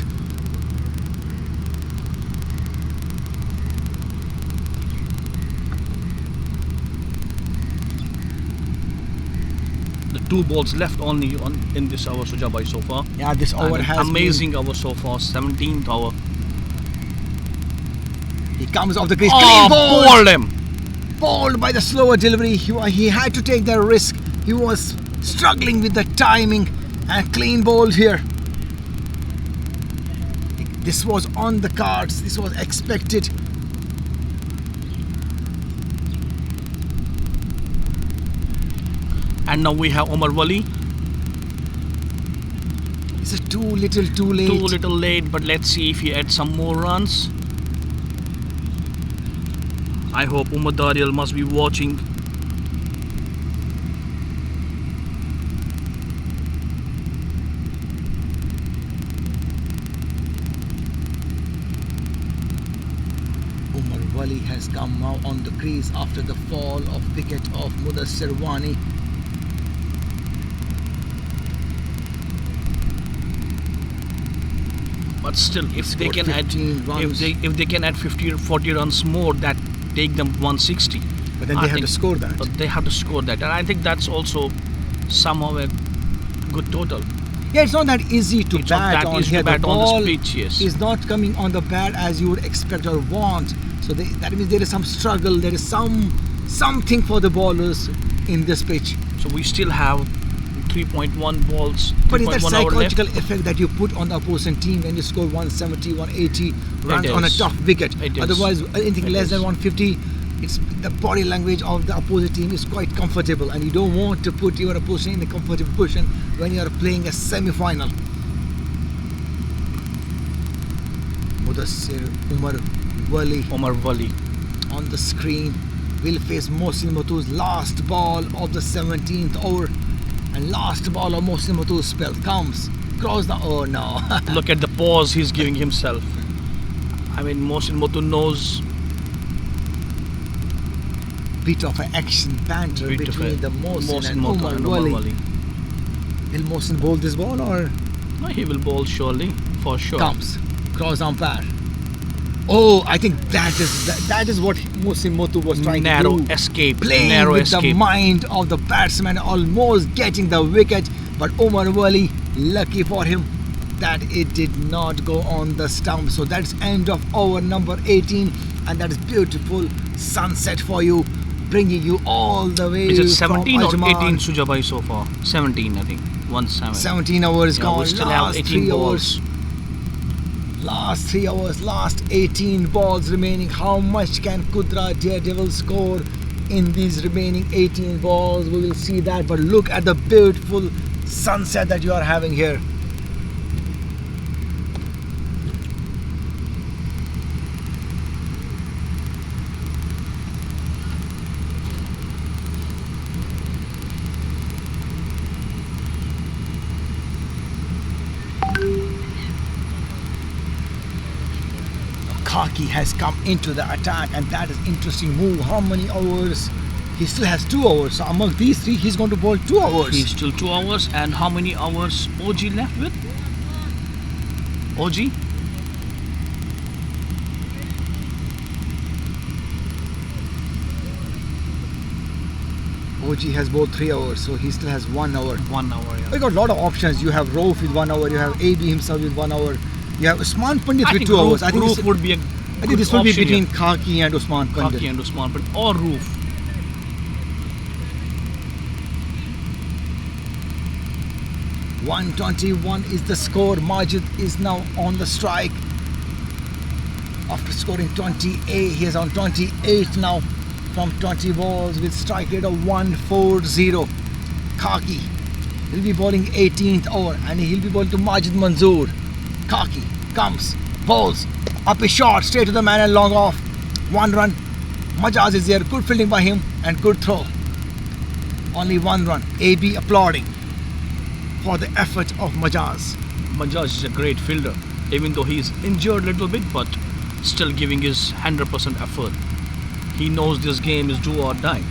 The 2 balls left only in this hour, Sujabai, so far. Yeah, this over And has amazing hour so far, 17th hour. He comes off the crease. Oh, Clean ball. bowled him. Bowled by the slower delivery. He had to take the risk. He was struggling with the timing, and clean bowled here. This was on the cards. This was expected. And now we have Omar Wali. It's a too little too late. Too little late, but let's see if he adds some more runs. I hope Umar Darial must be watching. Umar Wali has come now on the crease after the fall of wicket of Mudassir Wani. But still, if they scored can add 15 runs. if they can add 50 or 40 runs more, that take them 160. But then they have to score that. But they have to score that, and I think that's also somehow a good total. Yeah, it's not that easy to It's not bat that on easy to here. bat the on this ball pitch, yes. is not coming on the bat as you would expect or want. So that means there is some struggle. There is something for the bowlers in this pitch. So we still have 3.1 balls. But it's that 3.1 hour left. psychological effect that you put on the opposing team when you score 170, 180 runs on a is. tough wicket. It is. Otherwise, anything It less is. than 150, it's the body language of the opposite team is quite comfortable, and you don't want to put your opposition in a comfortable position when you are playing a semi-final. Mudassir Umar Wali Omar Wali. on the screen will face Mohsin Matu's last ball of the 17th over, and last ball of Mohsin Matu's spell comes cross the oh no. Look at the pause he's giving himself. I mean, Mohsin Matu knows. Bit of an action banter between the Mohsin and Matu Umar and Wali. Omar Wali. Will Mohsin bowl this ball or No, he will bowl surely, for sure. Comes. Cross umpire. Oh, I think that is what Musimoto was trying Narrow to do. escape. Playing Narrow with escape. the mind of the batsman, almost getting the wicket. But Umar Wali, lucky for him, that it did not go on the stump. So that's end of over number 18, and that is beautiful sunset for you, bringing you all the way. Is it from 17 or Ajman. 18 Sujabai so far? 17, I think. 1-7. 17 hours Yeah, gone. we still last have 18 3 balls. hours. Last 3 hours, last 18 balls remaining. How much can QUDRA Daredevils score in these remaining 18 balls? We will see that. But look at the beautiful sunset that you are having here. Kaki has come into the attack, and that is interesting move. How many hours? He still has 2 hours. So among these three, he's going to bowl 2 hours. He's still 2 hours. And how many hours OG left with? OG? OG has bowled 3 hours, so he still has 1 hour. 1 hour, yeah. We got a lot of options. You have Rauf with 1 hour. You have AB himself with 1 hour. You have Usman Pandit I with think 2 hours. Roof would be a I think this will be between Kaki and Usman Pandit. Kaki and Usman Pandit or Roof. .121 is the score. Majid is now on the strike. After scoring 28, he is on 28 now from 20 balls with strike rate of 140. Kaki will be bowling 18th over, and he'll be bowling to Majid Manzoor. Kaki comes, bowls, up a shot, straight to the man and long off. 1 run. Majaz is there, good fielding by him and good throw. Only 1 run. AB applauding for the effort of Majaz. Majaz is a great fielder, even though he's injured a little bit, but still giving his 100% effort. He knows this game is do or die.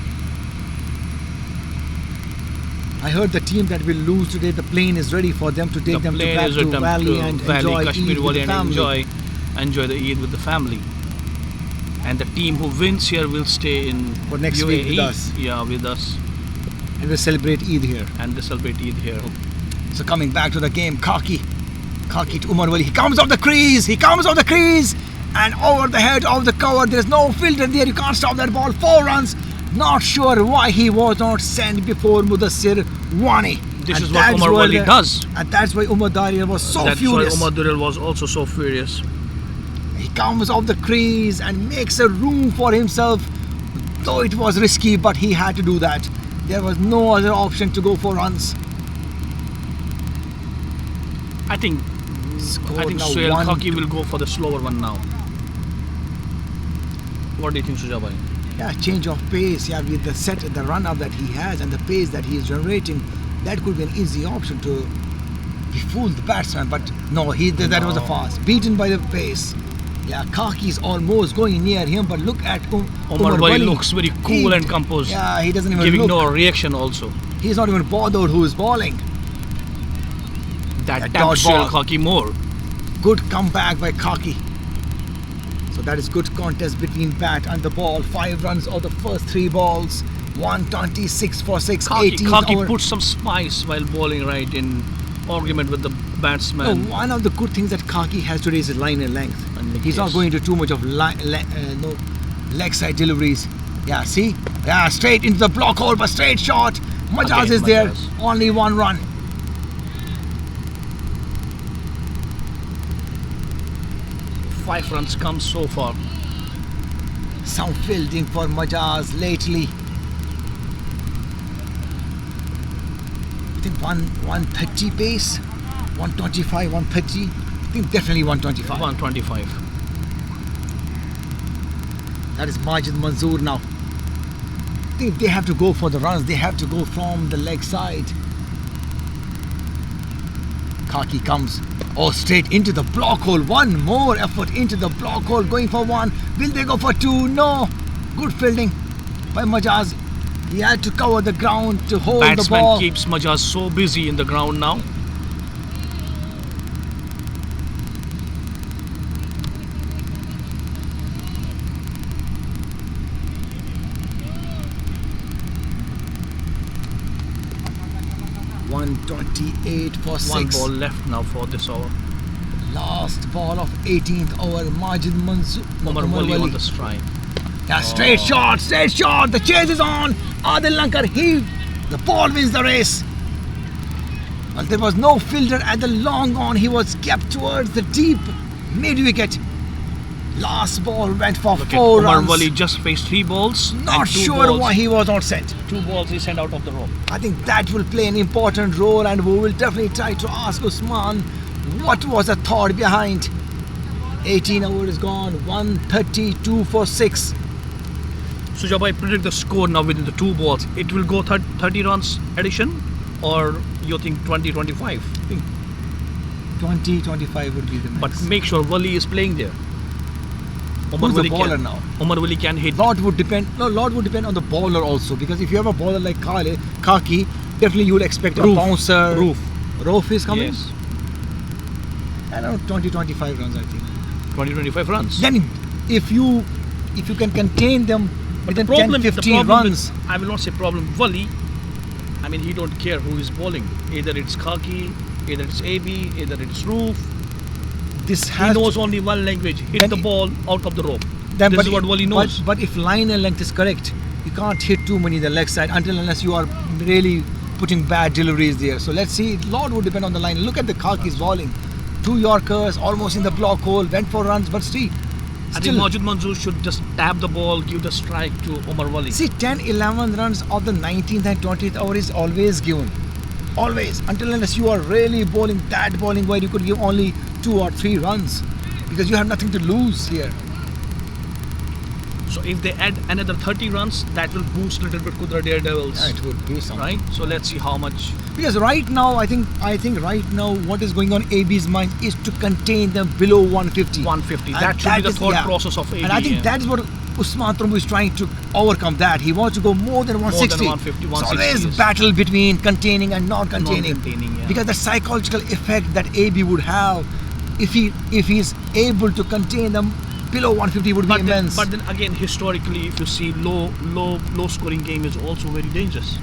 I heard the team that will lose today, the plane is ready for them to take them to back to Valley and enjoy Kashmir Eid with Valley the and family. enjoy the Eid with the family. And the team who wins here will stay in For next UAE. week with us. Yeah, with us, And we'll celebrate Eid here. and they celebrate Eid here. So coming back to the game, Kaki to Umar Wali. He comes off the crease. And over the head of the cover. There's no filter there. You can't stop that ball. 4 runs. Not sure why he was not sent before Mudassir Wani. This And is what that's Umar why Wali does. And that's why Umar Daria was so That's furious. why Umar Durrell was also so furious. He comes off the crease and makes a room for himself. Though it was risky, but he had to do that. There was no other option to go for runs. I think Scored now Sohail 1 Kaki will go for the slower one now. What do you think, Sujabai? Yeah, change of pace. Yeah, with the run up that he has and the pace that he is generating, that could be an easy option to befool the batsman. But no, that was a fast, beaten by the pace. Yeah, Kaki is almost going near him, but look at Umar Wali looks very cool and composed. Yeah, he doesn't even Giving look. no reaction also. He's not even bothered who is bowling. That That tapped dot Sohail ball. Kaki more. Good comeback by Kaki. So that is good contest between bat and the ball. 5 runs of the first 3 balls. 126 for 6. Kaki 18th over. put some spice while bowling, right, in argument with the batsman. No, one of the good things that Kaki has today is his line and length. And He's not yes. going to too much of leg side deliveries. Yeah, see? Yeah, straight into the block hole, but straight shot. Majaz Again, is there. Majaz. Only 1 run. Five runs come so far. Some fielding for Majaz lately. I think 130 pace. 125, 130. I think definitely 125. 125. That is Majid Manzoor now. I think they have to go for the runs. They have to go from the leg side. Kaki comes. Oh, straight into the block hole. One more effort into the block hole. Going for 1. Will they go for 2? No. Good fielding by Majaz. He had to cover the ground to hold the Batsman ball. keeps Majaz so busy in the ground now. 28 for 6. One ball left now for this over. Last ball of 18th over. Majid Mansoor. Omar Wali on the strike. Yeah, straight shot, straight shot. The chase is on. Adil Lankar, the ball wins the race. Well, there was no fielder at the long on. He was kept towards the deep mid wicket. Last ball went for Look 4 at Omar runs. Wali just faced 3 balls. Not and 2 sure balls, why he was not sent. 2 balls he sent out of the rope. I think that will play an important role, and we will definitely try to ask Usman what was the thought behind. 18 overs gone, 132 for 6. So Jab, I predict the score now within the 2 balls. It will go 30 runs addition, or you think 20-25? 20-25 would be the max. But make sure Wali is playing there. Who's the bowler now? Omar Wali can hit. Lot would depend on the bowler also, because if you have a bowler like Kaki, definitely you would expect a bouncer. Roof is coming. Yes. Around 20-25 runs, I think. 20-25 runs. Then if you can contain them within 10-15 runs. I will not say problem. Wali, I mean, he don't care who is bowling. Either it's Kaki, either it's AB, either it's Roof. He knows only one language: hit the ball out of the rope. This is what Wali knows. But if line and length is correct, you can't hit too many the leg side unless you are really putting bad deliveries there. So let's see. Lot would depend on the line. Look at the Kaki's bowling. 2 Yorkers almost in the block hole, went for runs, but still. I think Majid Mansoor should just tap the ball, give the strike to Omar Wali. See, 10-11 runs of the 19th and 20th over is always given. Always. Unless you are really bowling that bowling where you could give only 2 or 3 runs, because you have nothing to lose here. So if they add another 30 runs, that will boost a little bit QUDRA Daredevils. Yeah, it would be something. Right? So let's see how much. Because right now, I think right now what is going on AB's mind is to contain them below 150. 150. And That should be the thought process of AB. And I think that's what Usman Trumbu is trying to overcome that. He wants to go more than 160. More than 150, It's 160, always yes. battle between containing and not containing. Non-containing, yeah. Because the psychological effect that AB would have if he's able to contain them below 150 would be immense. But then again, historically, if you see low scoring game is also very dangerous.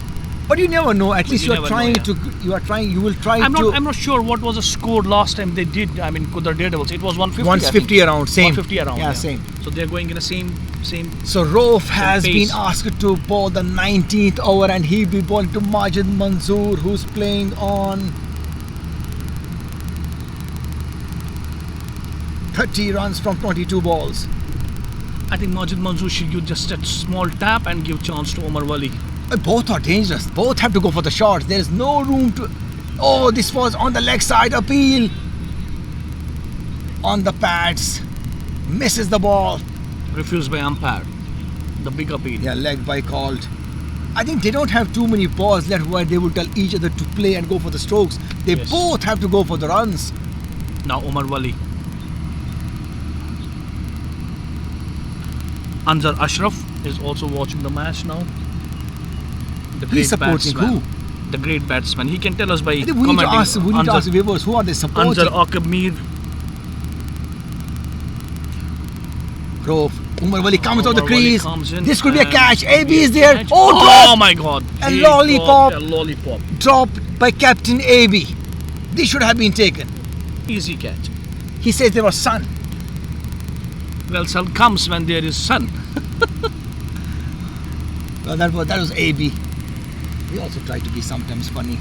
But you never know. At least you will try to. I'm not sure what was the score last time they did. I mean, QUDRA Daredevils. It was 150. 150 around, same. 150 around. Yeah, same. So they're going in the same. So Rauf has pace. been asked to bowl the 19th over, and he'll be bowling to Majid Mansoor, who's playing on 30 runs from 22 balls. I think Majid Mansoor should give just a small tap and give chance to Omar Wali. Both are dangerous. Both have to go for the shots. There is no room to. Oh, this was on the leg side. Appeal on the pads. Misses the ball. Refused by umpire. The big appeal. Yeah, leg by called. I think they don't have too many balls left where they will tell each other to play and go for the strokes. They both have to go for the runs. Now Omar Wali. Anzar Ashraf is also watching the match now. The He's supporting batsman. who? The great batsman. He can tell us by We need to commenting. ask viewers who are they supporting. Anzar Akmir. Rauf. Umar Wali comes out the Omar Wali crease. comes in This could be a and catch. AB be a is there. catch. Oh, drop. My God. A He lollipop. dropped a lollipop. Dropped by Captain AB. This should have been taken. Easy catch. He says there was sun. Well, sun comes when there is sun. Well, that was AB. He also tried to be sometimes funny.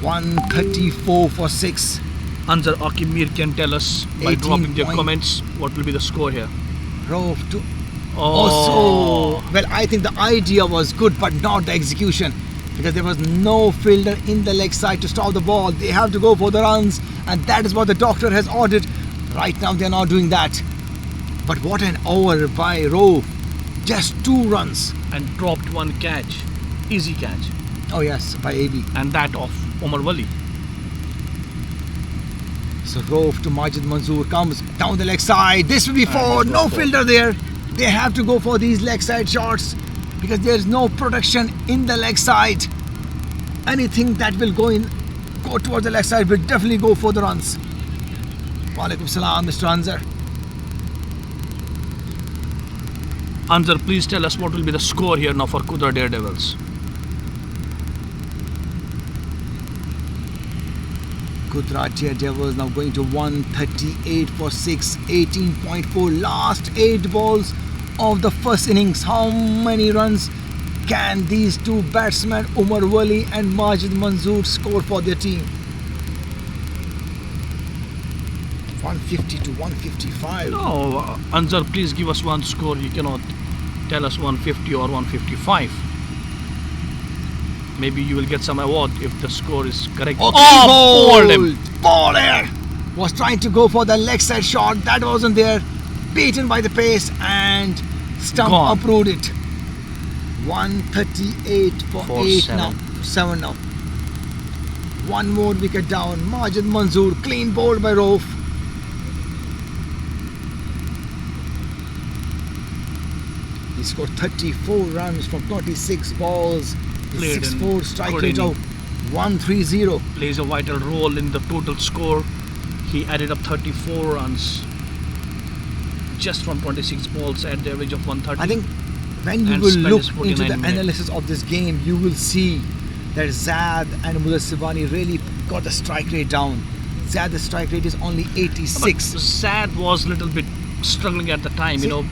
134 for 6. Anzar Akmir can tell us by 18 dropping their point. comments what will be the score here. Rauf to. Oh, Also, well, I think the idea was good, but not the execution. Because there was no fielder in the leg side to stop the ball. They have to go for the runs, and that is what the doctor has ordered. Right now, they're not doing that. But what an over by Rauf. Just 2 runs. and dropped one catch. Easy catch. Oh, yes, by AB. And that of Omar Wali. So Rauf to Majid Mansoor comes down the leg side. This will be 4. No fielder there. They have to go for these leg side shots because there is no protection in the leg side. Anything that will go towards the leg side will definitely go for the runs. Walaikum salam, Mr. Anzar. Anzar, please tell us what will be the score here now for QUDRA Daredevils. QUDRA Daredevils now going to 138 for 6, 18.4. Last 8 balls of the first innings. How many runs can these two batsmen, Umar Wali and Majid Manzoor, score for their team? 150 to 155. No, Anzar, please give us one score. You cannot tell us 150 or 155. Maybe you will get some award if the score is correct. Oh, bowled him. Ball there. Was trying to go for the leg side shot. That wasn't there. Beaten by the pace and stump Gone. uprooted it. 138 for 8 7. now. 7 now. One more wicket down. Majid Manzoor clean bowled by Rauf. He scored 34 runs from 26 balls. Played 6-4 strike good rate inning. out. 130. Plays a vital role in the total score. He added up 34 runs just from 26 balls at the average of 130. I think when you And will spent look his into 49 the minutes. analysis of this game, you will see that Zad and Mudassibani really got the strike rate down. Zad's strike rate is only 86. But Sad was a little bit struggling at the time. See, You know,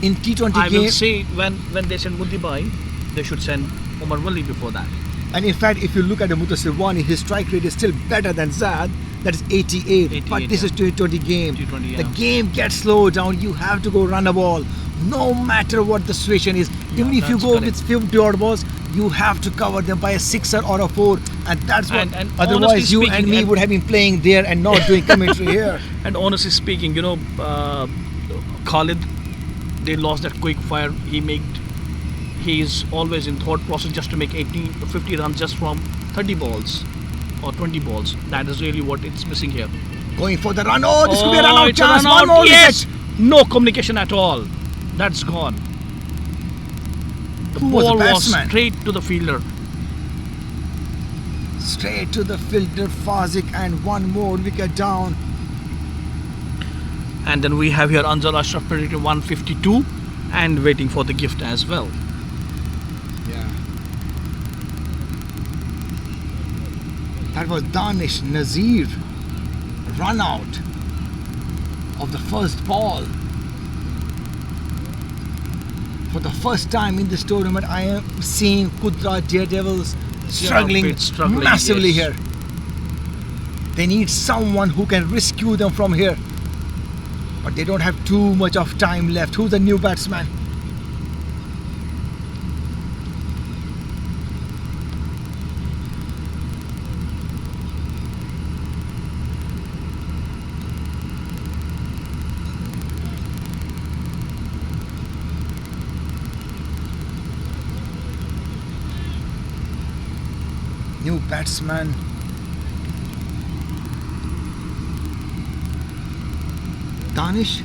In T20 I game, will say when they send Mudibai, they should send Umar Wali before that. and in fact, if you look at the Mudassibani, his strike rate is still better than Zad. That is 88. But 88, this is T20 game. T20, yeah. The game gets slowed down. You have to go run a ball, no matter what the situation is. Even if you that's go correct. with 50 odd balls, you have to cover them by a 6er or a 4, and that's what. And otherwise, honestly you speaking, and me and- would have been playing there and not doing commentary here. And honestly speaking, you know, Khalid, they lost that quick fire. He's always in thought process just to make 80 to 50 runs just from 30 balls or 20 balls. That is really what it's missing here. Going for the run. Oh, this could be a run out it's a chance. run One out. more Yes, wicket. no communication at all. That's gone. The Who was the ball was batsman? straight to the fielder. Straight to the fielder, Fazik, and one more wicket down. And then we have here Anzar Ashraf predicted 152 and waiting for the gift as well. Yeah. That was Danish Nazir. Run out of the first ball. For the first time in this tournament, I am seeing QUDRA Daredevils struggling massively yes. here. They need someone who can rescue them from here. But they don't have too much of time left. Who's the new batsman? New batsman. Danish?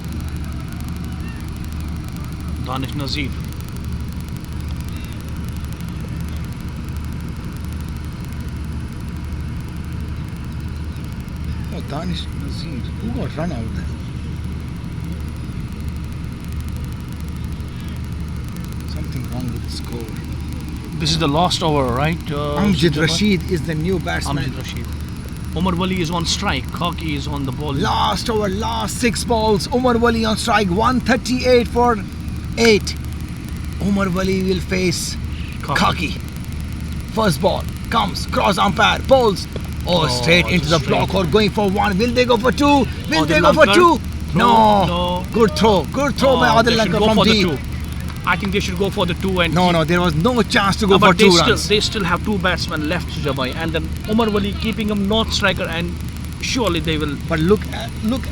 Danish Nazir. Oh, Danish Nazir. Who got run out there? Something wrong with the score. This is the last over, right? Amjad Sujaba? Rashid is the new batsman. Amjad Rashid. Umar Wali is on strike. Khaki is on the ball. Last over, last 6 balls. Umar Wali on strike. 138 for 8. Umar Wali will face Khaki. First ball comes, cross umpire, bowls. Oh, straight into the straight. block or going for 1. Will they go for 2? Will Adil they go for Lankar? 2? No. Good throw. Good throw by Adil They should Lankar go from for deep. the 2. I think they should go for the 2 and No, there was no chance to go but for 2 they runs. they still have 2 batsmen left, Sujabai, and then Umar Wali keeping him not striker, and surely they will. But look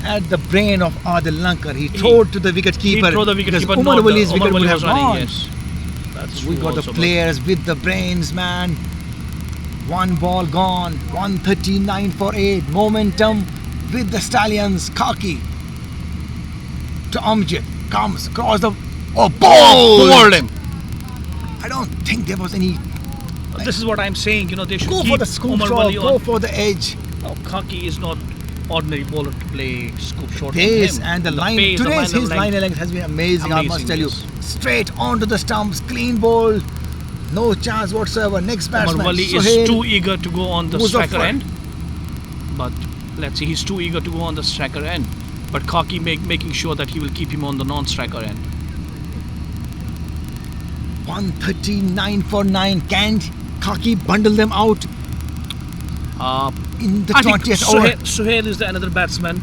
at the brain of Adil Lankar. He threw to the wicket He keeper. throw the wicket because keeper. Umar not the- Wali's Umar wicket Wali would was have running, gone. yes. That's We true got the also, but- players with the brains, man. 1 ball gone. 139 for 8. Momentum with the Stallions. Khaki to Amjad. Comes, cross the... Oh, Bowled him. I don't think there was any... This is what I'm saying. You know, they should Go keep for the scoop Umar shot. Wali Go on. for the edge. No, Khaki is not ordinary bowler to play scoop shot. on Pace him. and the line. pace, the Today's his length. line length has been amazing, I must Amazing, tell you. yes. Straight onto the stumps, clean bowl, no chance whatsoever. Next batsman, Umar Wali Sohail is too eager to go on the striker Muzaffar. end. but let's see. He's too eager to go on the striker end. But Kaki making sure that he will keep him on the non-striker end. 139 for 9. Can Kaki bundle them out in the I think 20th over? Suhail is another batsman,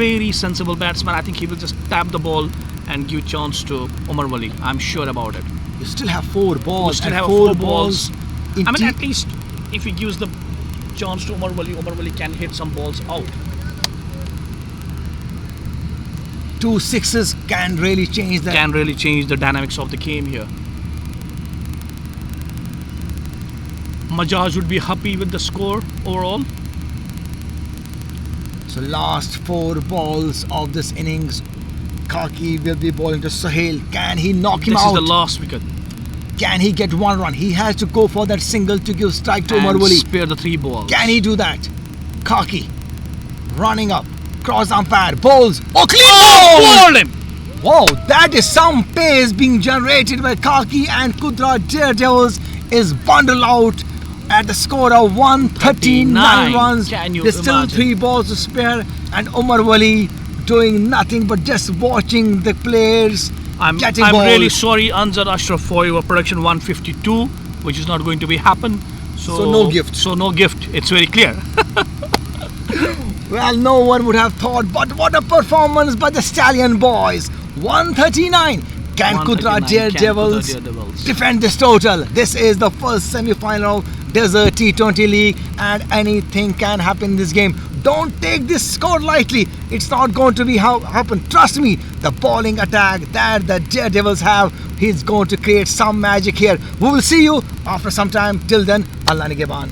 very sensible batsman. I think he will just tap the ball and give chance to Umar Wali. I'm sure about it. You still have 4 balls. We still and have 4 4 balls. in I mean, at least if he gives the chance to Umar Wali can hit some balls out. 2 sixes can really change that. Can really change the dynamics of the game here. Majaz would be happy with the score overall. So last 4 balls of this innings, Kaki will be bowling to Sohail. Can he knock him This out? is the last wicket. Can he get 1 run? He has to go for that single to give strike to Umar And Wali. spare the 3 balls. Can he do that? Kaki running up, cross umpire, bowls. Oh, clean ball! Bowled him! Wow, that is some pace being generated by Kaki, and QUDRA Daredevils is bundled out at the score of 139 runs. Can you There's still imagine? 3 balls to spare, and Umar Wali doing nothing but just watching the players I'm getting balls. really sorry, Anzar Ashraf, for your production 152, which is not going to be happen. So no gift. So no gift. It's very clear. Well, no one would have thought, but what a performance by the Stallion boys. 139. Can 139, QUDRA can Daredevils QUDRA Daredevils defend this total? This is the first semi-final Desert T20 League, and anything can happen in this game. Don't take this score lightly. It's not going to be happen. Trust me, the bowling attack that the Daredevils have, he's going to create some magic here. We will see you after some time. Till then, Allah Nigeban.